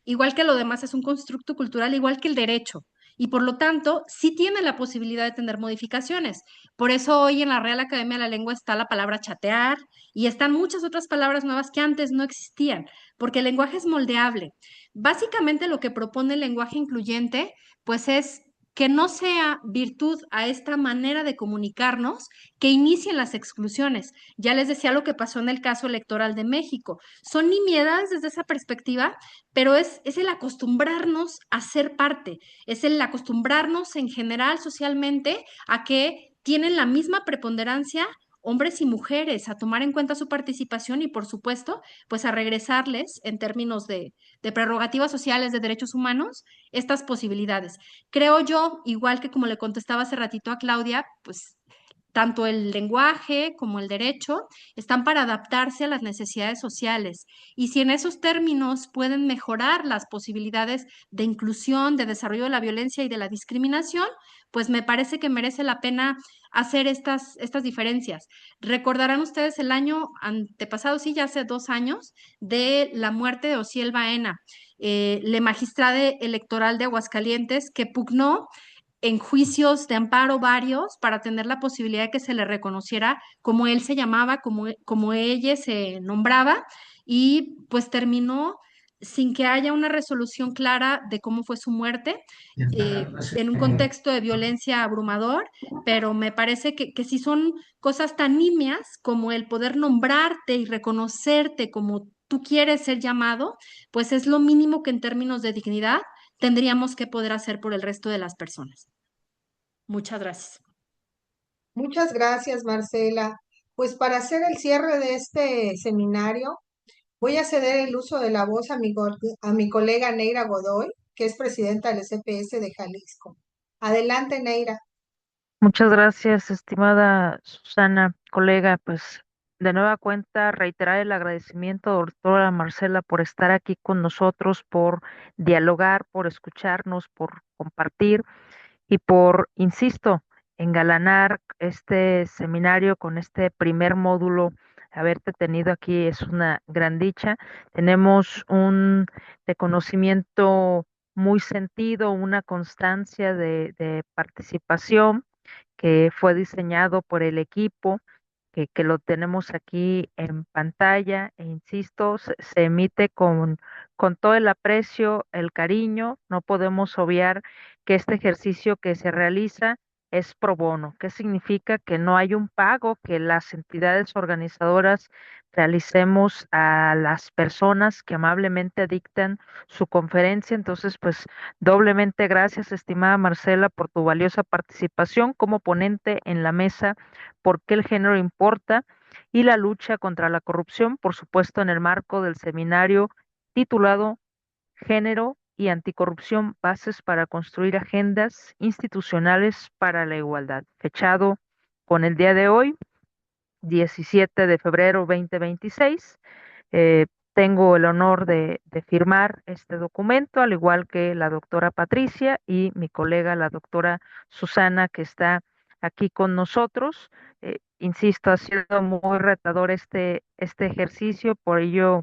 igual que lo demás es un constructo cultural, igual que el derecho, y por lo tanto sí tiene la posibilidad de tener modificaciones. Por eso hoy en la Real Academia de la Lengua está la palabra chatear y están muchas otras palabras nuevas que antes no existían, porque el lenguaje es moldeable. Básicamente lo que propone el lenguaje incluyente, pues es que no sea virtud a esta manera de comunicarnos que inicien las exclusiones. Ya les decía lo que pasó en el caso electoral de México. Son nimiedades desde esa perspectiva, pero es el acostumbrarnos a ser parte, es el acostumbrarnos en general socialmente a que tienen la misma preponderancia hombres y mujeres, a tomar en cuenta su participación y, por supuesto, pues a regresarles en términos de prerrogativas sociales, de derechos humanos, estas posibilidades. Creo yo, igual que como le contestaba hace ratito a Claudia, pues tanto el lenguaje como el derecho están para adaptarse a las necesidades sociales. Y si en esos términos pueden mejorar las posibilidades de inclusión, de desarrollo de la violencia y de la discriminación, pues me parece que merece la pena hacer estas diferencias. Recordarán ustedes el año antepasado, sí, ya hace 2 años, de la muerte de Osiel Baena, la magistrada electoral de Aguascalientes, que pugnó en juicios de amparo varios para tener la posibilidad de que se le reconociera como él se llamaba, como ella se nombraba, y pues terminó sin que haya una resolución clara de cómo fue su muerte, en un contexto de violencia abrumador, pero me parece que si son cosas tan nimias como el poder nombrarte y reconocerte como tú quieres ser llamado, pues es lo mínimo que en términos de dignidad tendríamos que poder hacer por el resto de las personas. Muchas gracias. Muchas gracias, Marcela. Pues para hacer el cierre de este seminario, voy a ceder el uso de la voz a mi colega Neira Godoy, que es presidenta del CPS de Jalisco. Adelante, Neira. Muchas gracias, estimada Susana, colega. Pues de nueva cuenta, reiterar el agradecimiento, doctora Marcela, por estar aquí con nosotros, por dialogar, por escucharnos, por compartir y por, insisto, engalanar este seminario con este primer módulo. Haberte tenido aquí es una gran dicha. Tenemos un reconocimiento muy sentido, una constancia de participación que fue diseñado por el equipo, que lo tenemos aquí en pantalla, e insisto, se emite con todo el aprecio, el cariño. No podemos obviar que este ejercicio que se realiza es pro bono. ¿Qué significa? Que no hay un pago que las entidades organizadoras realicemos a las personas que amablemente dictan su conferencia. Entonces, pues doblemente gracias, estimada Marcela, por tu valiosa participación como ponente en la mesa por qué el género importa y la lucha contra la corrupción, por supuesto, en el marco del seminario titulado Género y Anticorrupción, Bases para Construir Agendas Institucionales para la Igualdad, fechado con el día de hoy, 17 de febrero 2026. Tengo el honor de firmar este documento, al igual que la doctora Patricia y mi colega, la doctora Susana, que está aquí con nosotros. Insisto, ha sido muy retador este ejercicio, por ello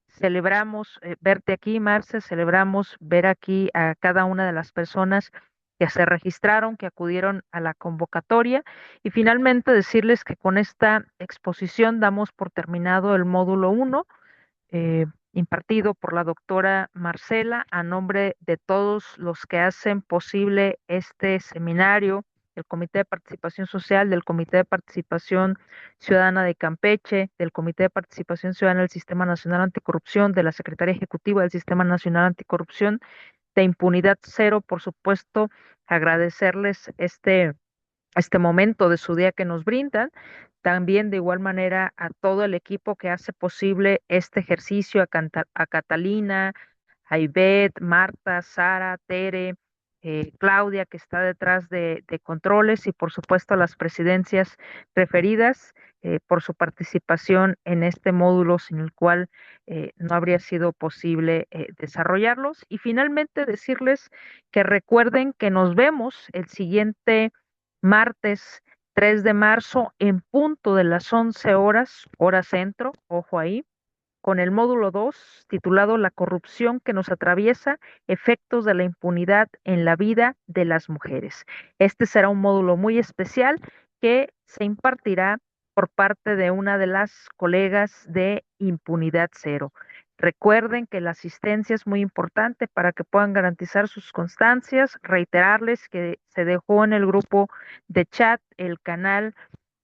celebramos verte aquí, Marce, celebramos ver aquí a cada una de las personas que se registraron, que acudieron a la convocatoria, y finalmente decirles que con esta exposición damos por terminado el módulo 1, impartido por la doctora Marcela, a nombre de todos los que hacen posible este seminario, del Comité de Participación Social, del Comité de Participación Ciudadana de Campeche, del Comité de Participación Ciudadana del Sistema Nacional Anticorrupción, de la Secretaría Ejecutiva del Sistema Nacional Anticorrupción, de Impunidad Cero, por supuesto, agradecerles este momento de su día que nos brindan. También de igual manera a todo el equipo que hace posible este ejercicio, a Catalina, a Ivette, Marta, Sara, Tere, Claudia, que está detrás de controles, y por supuesto a las presidencias referidas por su participación en este módulo, sin el cual no habría sido posible desarrollarlos. Y finalmente decirles que recuerden que nos vemos el siguiente martes 3 de marzo en punto de las 11 horas, hora centro, ojo ahí, con el módulo 2 titulado La corrupción que nos atraviesa, efectos de la impunidad en la vida de las mujeres. Este será un módulo muy especial que se impartirá por parte de una de las colegas de Impunidad Cero. Recuerden que la asistencia es muy importante para que puedan garantizar sus constancias. Reiterarles que se dejó en el grupo de chat el canal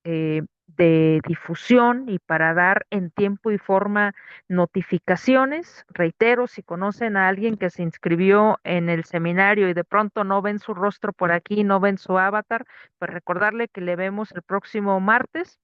de difusión y para dar en tiempo y forma notificaciones. Reitero, si conocen a alguien que se inscribió en el seminario y de pronto no ven su rostro por aquí, no ven su avatar, pues recordarle que le vemos el próximo martes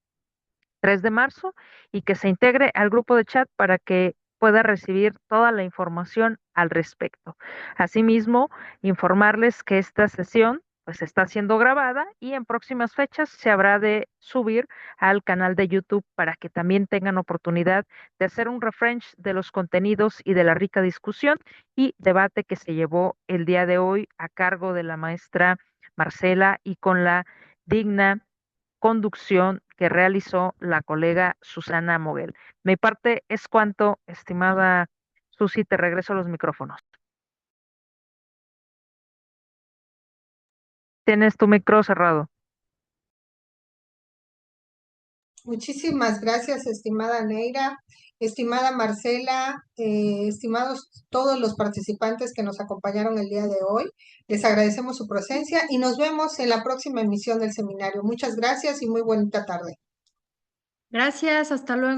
3 de marzo y que se integre al grupo de chat para que pueda recibir toda la información al respecto. Asimismo, informarles que esta sesión pues está siendo grabada y en próximas fechas se habrá de subir al canal de YouTube para que también tengan oportunidad de hacer un refresh de los contenidos y de la rica discusión y debate que se llevó el día de hoy a cargo de la maestra Marcela y con la digna conducción que realizó la colega Susana Moguel. Mi parte es cuanto, estimada Susi, te regreso los micrófonos. Tienes tu micro cerrado. Muchísimas gracias, estimada Neira, estimada Marcela, estimados todos los participantes que nos acompañaron el día de hoy. Les agradecemos su presencia y nos vemos en la próxima emisión del seminario. Muchas gracias y muy bonita tarde. Gracias, hasta luego.